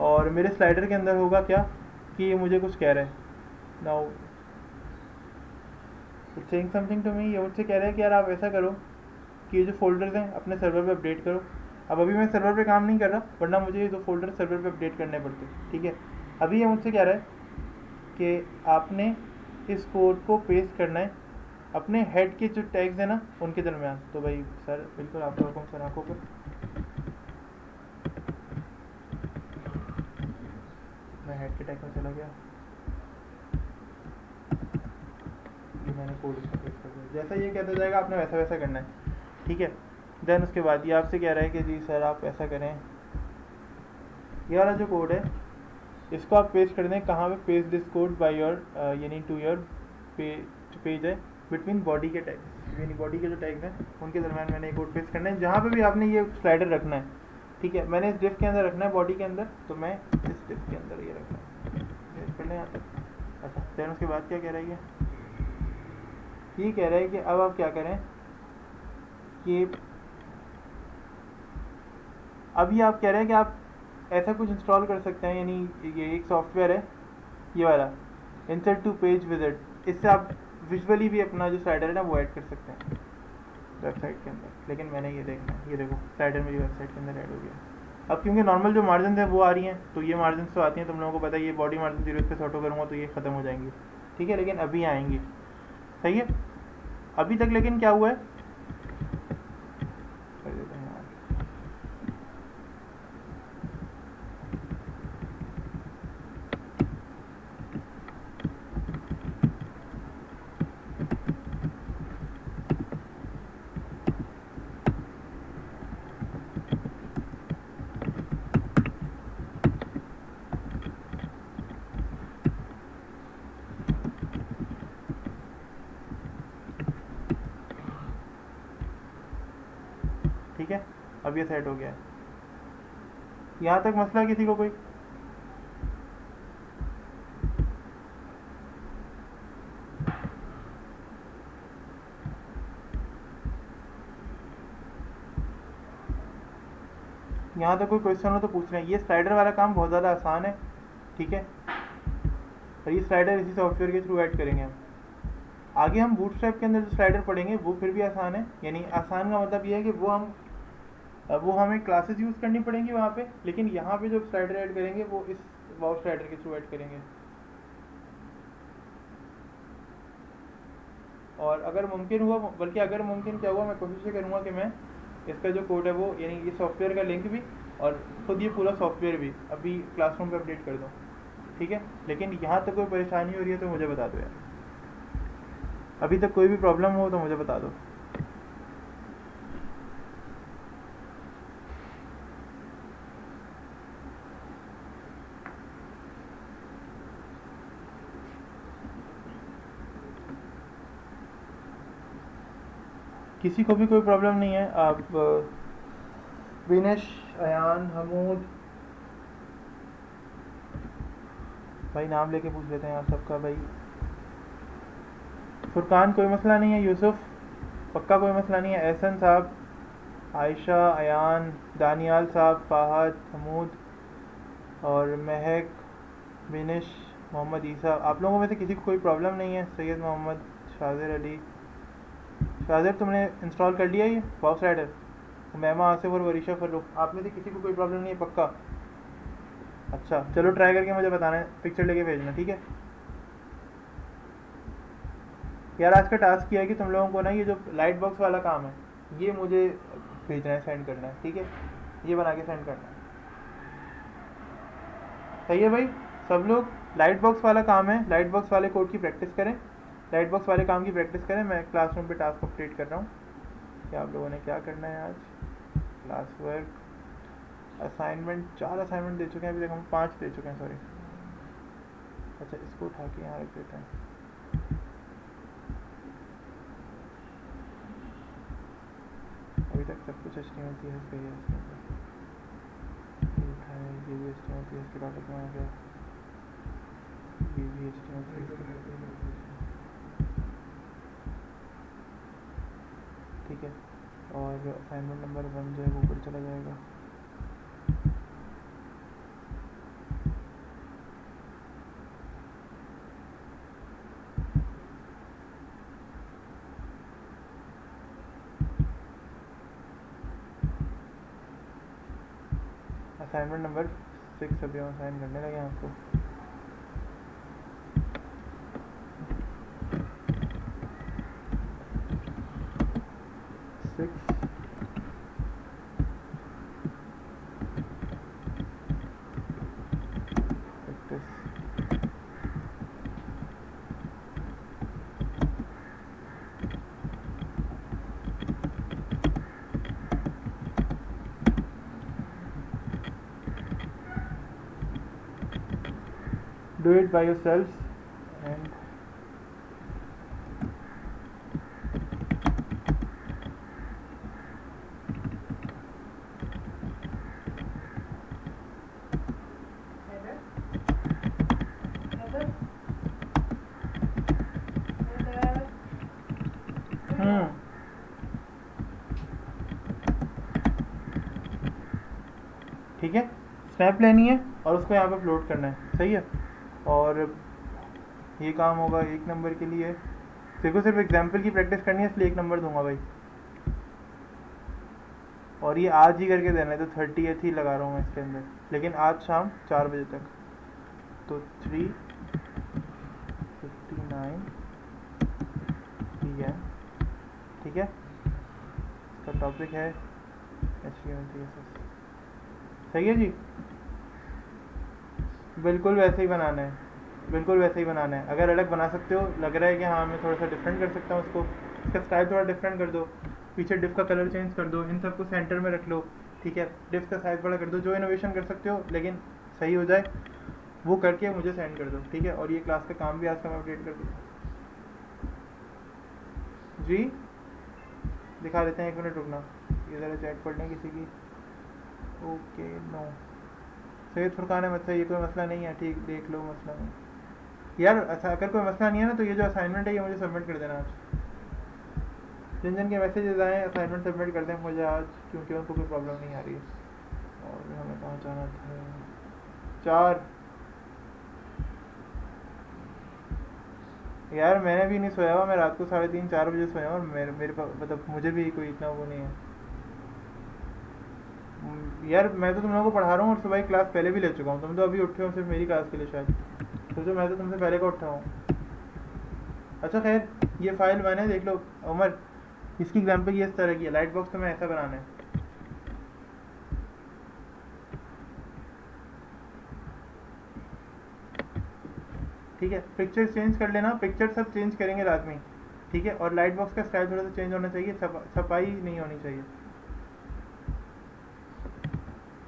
और मेरे स्लाइडर के अंदर होगा क्या कि ये मुझे कुछ कह रहा है, now saying something to me, ये मुझसे कह रहा है कि यार आप ऐसा करो कि ये जो फोल्डर्स हैं अपने सर्वर पे अपडेट करो। अब अभी मैं सर्वर पे काम नहीं कर रहा, वरना मुझे ये दो फोल्डर सर्वर पे अपडेट करने पड़ते, ठीक है। अभी ये मुझसे कह रहा है कि आपने इस कोड को पेस्ट करना है अपने हेड के जो टैग्स हैं ना उनके दरमियान। तो भाई सर बिल्कुल आपका हुक्म सर, आंखों पर, मैं हेड के टैग में चला गया, ये मैंने कोड इसका पेस्ट कर दिया, जैसा ये कहता जाएगा आपने वैसा वैसा करना है, ठीक है। देन उसके बाद ये आपसे कह रहा है कि जी सर आप ऐसा करें, ये वाला जो कोड है इसको आप पेस्ट कर दें, कहाँ पे, paste this code by your यानी टू योर पेज है बिटवीन बॉडी के टैग्स, यानी बॉडी के जो टैग्स हैं उनके दरमियान मैंने एक कोड पेस्ट करना है, जहाँ पे भी आपने ये स्लाइडर रखना है, ठीक है। मैंने इस डिफ के अंदर रखना है बॉडी के अंदर, तो मैं इस डिफ के अंदर ये रखना है, पेस्ट कर लें यहाँ तक। अच्छा देन उसके बाद क्या कह रहा है, ये कह रहा है कि अब आप क्या करें कि अभी आप कह रहे हैं कि आप ऐसा कुछ इंस्टॉल कर सकते हैं, यानी ये एक सॉफ्टवेयर है ये वाला इंसर्ट टू पेज विजिट, इससे आप विजुअली भी अपना जो स्लाइडर है ना वो ऐड कर सकते हैं वेबसाइट के अंदर। लेकिन मैंने ये देखना है, ये देखो स्लाइडर मेरी वेबसाइट के अंदर ऐड हो गया। अब क्योंकि नॉर्मल जो मार्जिन है वो आ रही हैं, तो ये मार्जिन तो आती हैं, तुम लोगों को पता है, ये बॉडी मार्जिन 0 पे ऑटो करूँगा तो ये ख़त्म हो जाएंगी, ठीक है, लेकिन अभी आएंगी, सही है। अभी तक लेकिन क्या हुआ है, कर देते हैं यार, ठीक है, अब ये सेट हो गया है। यहाँ तक मसला किसी को कोई, यहाँ तक कोई क्वेश्चन हो तो पूछ रहे हैं। ये स्लाइडर वाला काम बहुत ज़्यादा आसान है, ठीक है, और ये स्लाइडर इसी सॉफ्टवेयर के थ्रू ऐड करेंगे हम। आगे हम बूटस्ट्रैप के अंदर जो स्लाइडर पढ़ेंगे वो फिर भी आसान है, यानी आसान का मतलब ये है कि वो हमें क्लासेस यूज़ करनी पड़ेंगी वहाँ पे, लेकिन यहाँ पे जो स्लाइडर ऐड करेंगे वो इस वाउ स्लाइडर के थ्रू ऐड करेंगे। और अगर मुमकिन हुआ, बल्कि अगर मुमकिन क्या हुआ, मैं कोशिश ये करूँगा कि मैं इसका जो कोड है वो, यानी ये सॉफ्टवेयर का लिंक भी और खुद ये पूरा सॉफ्टवेयर भी अभी क्लासरूम पे अपडेट कर दूँ, ठीक है, लेकिन यहाँ तक कोई परेशानी हो रही है तो मुझे बता दो यार, अभी तक कोई भी प्रॉब्लम हो तो मुझे बता दो। किसी को भी कोई प्रॉब्लम नहीं है, आप विनेश, अयान, हमूद, भाई नाम लेके पूछ लेते हैं आप सबका। भाई फुरकान कोई मसला नहीं है, यूसुफ पक्का कोई मसला नहीं है, एहसन साहब, आयशा, अयान, दानियाल साहब, फाहद, हमूद और महक, विनेश, मोहम्मद ईसा, आप लोगों में से किसी को कोई प्रॉब्लम नहीं है? सैयद मोहम्मद, शाजिर अली, शाजिर तुमने इंस्टॉल कर लिया ये बॉक्स राइडर? मैमा, आसिफ और वरीशा फर्रुख, आप में से किसी को कोई प्रॉब्लम नहीं है पक्का? अच्छा चलो ट्राई करके मुझे बताना है, पिक्चर लेके भेजना, ठीक है यार। आज का टास्क किया है कि तुम लोगों को ना ये जो लाइट बॉक्स वाला काम है ये मुझे भेजना है, सेंड करना है, ठीक है, ये बना के सेंड करना है, सही है भाई? सब लोग लाइट बॉक्स वाला काम है, लाइट बॉक्स वाले कोड की प्रैक्टिस करें, लाइट बॉक्स वाले काम की प्रैक्टिस करें। मैं क्लासरूम पे टास्क अपडेट कर रहा हूँ कि आप लोगों ने क्या करना है आज। क्लास वर्क असाइनमेंट, 4 असाइनमेंट दे चुके हैं अभी तक हम, 5 दे चुके हैं सॉरी। अच्छा इसको उठा के यहाँ रख देते हैं। अभी तक सब कुछ HTML CSS का ही है इसमें से। ये उठाया, ये भी HTML CSS के टॉपिक में आ गया, ये भी HTML CSS, ठीक है। और असाइनमेंट नंबर 1 जो है वो ऊपर चला जाएगा। असाइनमेंट नंबर 6 अभी हम असाइन करने लगे आपको। Do it by yourselves and ठीक है, स्नैप लेनी है और उसको यहाँ पे अपलोड करना है, सही है। और ये काम होगा 1 नंबर के लिए, देखो सिर्फ एग्जाम्पल की प्रैक्टिस करनी है इसलिए 1 नंबर दूंगा भाई। और ये आज ही करके देना है, तो 30th ही लगा रहा हूँ मैं इसके अंदर, लेकिन आज शाम 4 बजे तक। तो 3:59 PM, ठीक है। इसका टॉपिक है HTML CSS, सही है जी। बिल्कुल वैसे ही बनाना है, बिल्कुल वैसे ही बनाना है। अगर अलग बना सकते हो, लग रहा है कि हाँ मैं थोड़ा सा डिफरेंट कर सकता हूँ उसको, इसका स्टाइल थोड़ा डिफरेंट कर दो, पीछे डिफ का कलर चेंज कर दो, इन सबको सेंटर में रख लो, ठीक है, डिफ का साइज बड़ा कर दो, जो इनोवेशन कर सकते हो लेकिन सही हो जाए वो करके मुझे सेंड कर दो, ठीक है। और ये क्लास का काम भी आज का मैं अपडेट कर दूँ जी। दिखा देते हैं, 1 मिनट रुकना, ये ज़रा चैट पढ़ लें किसी की। ओके नो, सैयद फुरकान अहमद से, ये कोई मसला नहीं है, ठीक, देख लो मसला नहीं यार। अच्छा अगर कोई मसला नहीं है ना तो ये जो असाइनमेंट है ये मुझे सबमिट कर देना आज। जिन जिन के मैसेजेस आए असाइनमेंट सबमिट कर दें मुझे आज, क्योंकि उनको कोई प्रॉब्लम नहीं आ रही है। और हमें कहाँ जाना था? 4 यार मैंने भी नहीं सोया हुआ, मैं रात को 3:30-4 बजे सोया हूँ, और मेरे पास मतलब मुझे भी कोई इतना वो नहीं है यार। मैं तो तुम लोगों को पढ़ा रहा हूँ और सुबह क्लास पहले भी ले चुका हूँ, तुम तो अभी उठे हो सिर्फ मेरी क्लास के लिए शायद, सोचो मैं तो तुमसे पहले का उठा हूँ। अच्छा खैर, ये फाइल मैंने देख लो उमर, इसकी एग्जाम्पल ये इस तरह की है, लाइट बॉक्स तो मैं ऐसा बनाना है। ठीक है, पिक्चर चेंज कर लेना, पिक्चर सब चेंज करेंगे लाजमी, ठीक है। और लाइट बॉक्स का स्टाइल थोड़ा सा चेंज होना चाहिए, छपाई नहीं होनी चाहिए।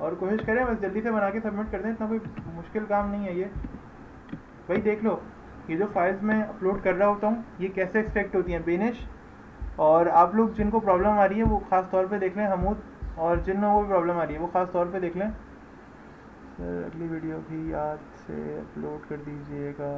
और कोशिश करें बस जल्दी से बना के सबमिट कर दें, इतना कोई मुश्किल काम नहीं है ये। भाई देख लो, ये जो फाइल्स मैं अपलोड कर रहा होता हूँ ये कैसे एक्सट्रैक्ट होती हैं बेनिश। और आप लोग जिनको प्रॉब्लम आ रही है वो ख़ास तौर पे देख लें, हमूद, और जिन लोगों को भी प्रॉब्लम आ रही है वो ख़ास तौर पे देख लें। सर अगली वीडियो भी याद से अपलोड कर दीजिएगा।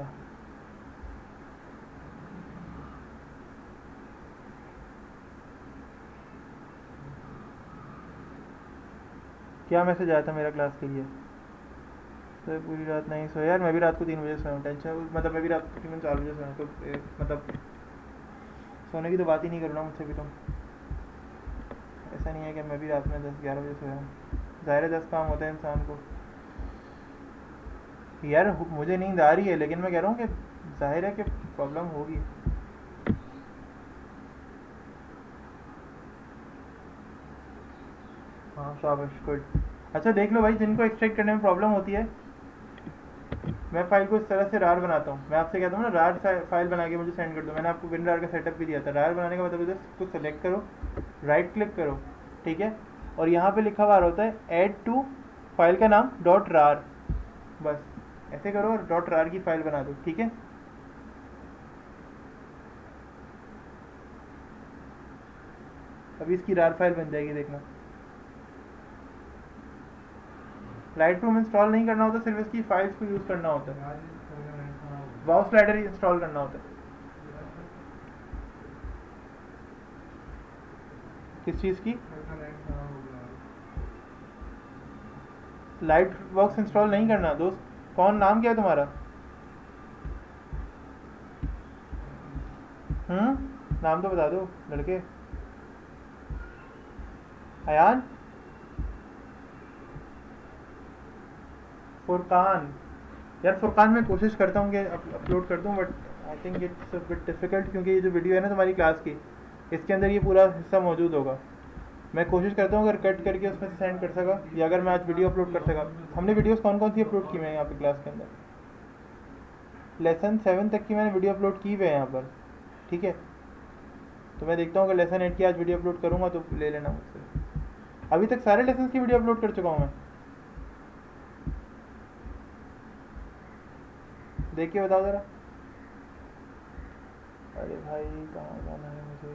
क्या मैसेज आया था मेरा क्लास के लिए? सर पूरी रात नहीं सोया यार, मैं भी रात को 3 बजे सोया हूँ, टेंशन मतलब मैं भी रात को तकरीबन 4 बजे सोया हूँ, तो मतलब सोने की तो बात ही नहीं करो ना मुझसे भी तुम। ऐसा नहीं है कि मैं भी रात में 10-11 बजे सोया हूँ, ज़ाहिर है 10 काम होता है इंसान को। यार मुझे नींद आ रही है लेकिन मैं कह रहा हूँ कि जाहिर है कि प्रॉब्लम होगी। हाँ शाबाश, गुड। अच्छा देख लो भाई, जिनको एक्सट्रैक्ट करने में प्रॉब्लम होती है, मैं फाइल को इस तरह से रार बनाता हूँ। मैं आपसे कहता हूँ ना रार फाइल बना के मुझे सेंड कर दो, मैंने आपको विन रार का सेटअप भी दिया था। रार बनाने का मतलब जस्ट उसको सेलेक्ट करो, राइट क्लिक करो, ठीक है, और यहाँ पे लिखा हुआ होता है ऐड टू फाइल का नाम डॉट रार, बस ऐसे करो और डॉट रार की फाइल बना दो, ठीक है। अभी इसकी रार फाइल बन जाएगी, देखना। लाइट रूम इंस्टॉल नहीं करना होता, सिर्फ इसकी फाइल्स को यूज़ करना होता है, वाउ स्लाइडर इंस्टॉल करना होता है। किस चीज़ की? लाइट बॉक्स इंस्टॉल नहीं करना दोस्त। कौन, नाम क्या है तुम्हारा? नाम तो बता दो लड़के। अयान, फुरकान। यार फुरकान मैं कोशिश करता हूँ कि अपलोड कर दूँ, but I think it's a bit difficult, क्योंकि ये जो वीडियो है ना तुम्हारी क्लास की, इसके अंदर ये पूरा हिस्सा मौजूद होगा। मैं कोशिश करता हूँ अगर कट करके उसमें से सेंड कर सका, या अगर मैं आज वीडियो अपलोड कर सका। हमने वीडियोस कौन कौन सी अपलोड की हुई हैं यहाँ पे क्लास के अंदर? लेसन 7 तक की मैंने वीडियो अपलोड की हुई है यहाँ पर, ठीक है। तो मैं देखता हूँ अगर लेसन 8 की आज वीडियो अपलोड करूँगा तो ले लेना मुझसे। अभी तक सारे लेसन की वीडियो अपलोड कर चुका हूँ मैं, देखिए बताओ ज़रा। अरे भाई कहाँ जाना है मुझे?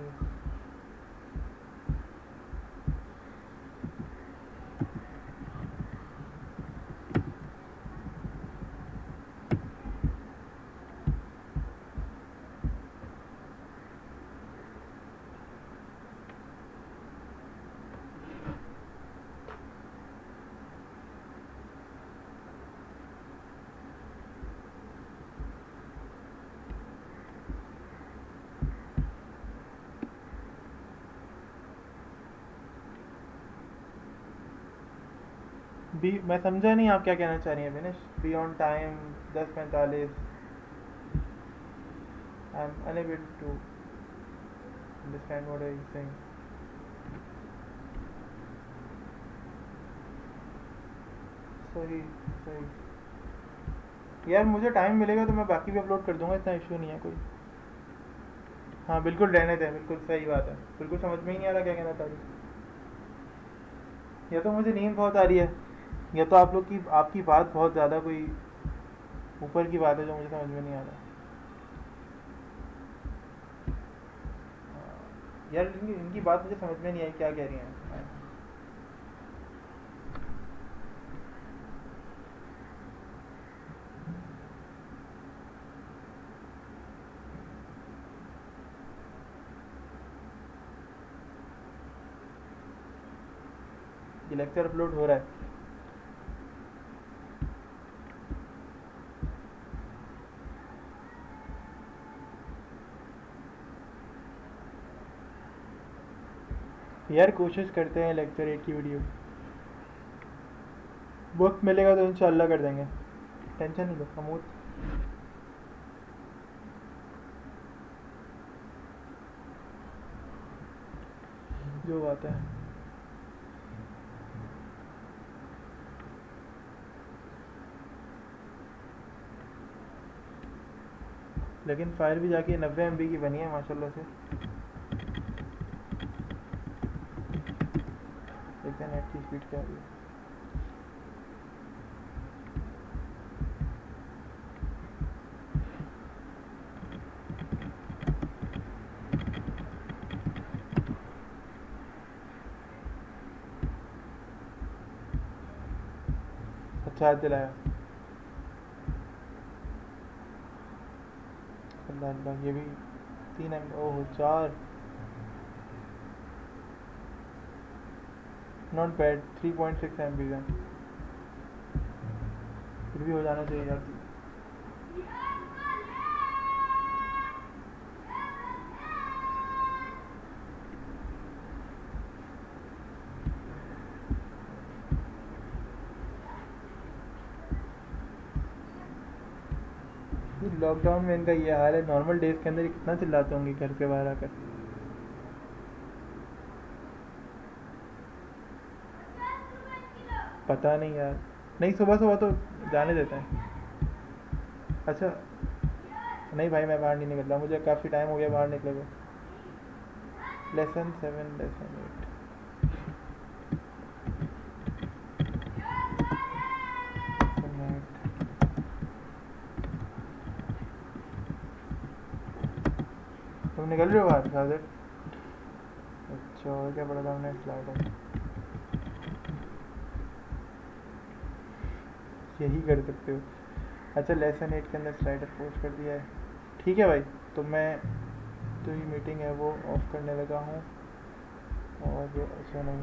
बी, मैं समझा नहीं आप क्या कहना चाह रही हैं Vinesh. Be on time 10:45। I am unable to understand what are you saying. सही सही यार, मुझे टाइम मिलेगा तो मैं बाकी भी अपलोड कर दूंगा, इतना इशू नहीं है कोई। हाँ बिल्कुल रहने दें, बिल्कुल सही बात है, बिल्कुल समझ में ही नहीं आ रहा क्या कहना चाह रही। या तो मुझे नींद बहुत आ रही है, या तो आप लोग की आपकी बात बहुत ज़्यादा कोई ऊपर की बात है जो मुझे समझ में नहीं आ रहा। यार इनकी बात मुझे समझ में नहीं आई क्या कह रही हैं। ये लेक्चर अपलोड हो रहा है। यार कोशिश करते हैं लेक्चर 8 की वीडियो, वक्त मिलेगा तो इंशाल्लाह कर देंगे, टेंशन नहीं लो हमूद। जो बात है। लेकिन फाइल भी जाके 90 MB की बनी है माशाल्लाह से। देखते हैं नेट की स्पीड क्या है। अच्छा याद दिलाया। अल्लाह अल्लाह, ये भी 3 MB, oh 4, not bad. 3.6 MB का फिर भी हो जाना चाहिए यार। लॉकडाउन में इनका ये हाल है, नॉर्मल डेज के अंदर ये कितना चिल्लाते होंगे घर से बाहर आकर। पता नहीं यार, नहीं सुबह सुबह तो जाने देते हैं। अच्छा नहीं भाई, मैं बाहर नहीं निकल रहा, मुझे काफ़ी टाइम हो गया बाहर निकले हुए। Lesson 7, lesson 8। तुम निकल रहे हो बाहर साजिद? अच्छा, और क्या पढ़ा था हमने? स्लाइडर। यही कर सकते हो। अच्छा, लेसन 8 के अंदर स्लाइडर पोस्ट कर दिया है। ठीक है भाई, तो मैं तो ये मीटिंग है वो ऑफ करने लगा हूँ। और अच्छा नहीं,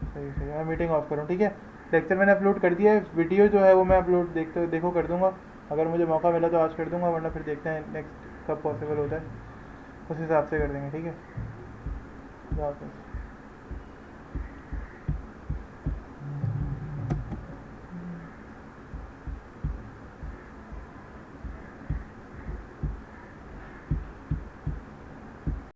सही सही, मैं मीटिंग ऑफ करूँ, ठीक है। लेक्चर मैंने अपलोड कर दिया है, वीडियो जो है वो मैं अपलोड देखो कर दूँगा। अगर मुझे मौका मिला तो आज कर दूँगा, वरना फिर देखते हैं नेक्स्ट कब पॉसिबल होता है, उस हिसाब से कर देंगे, ठीक है। खुदा हाफिज़।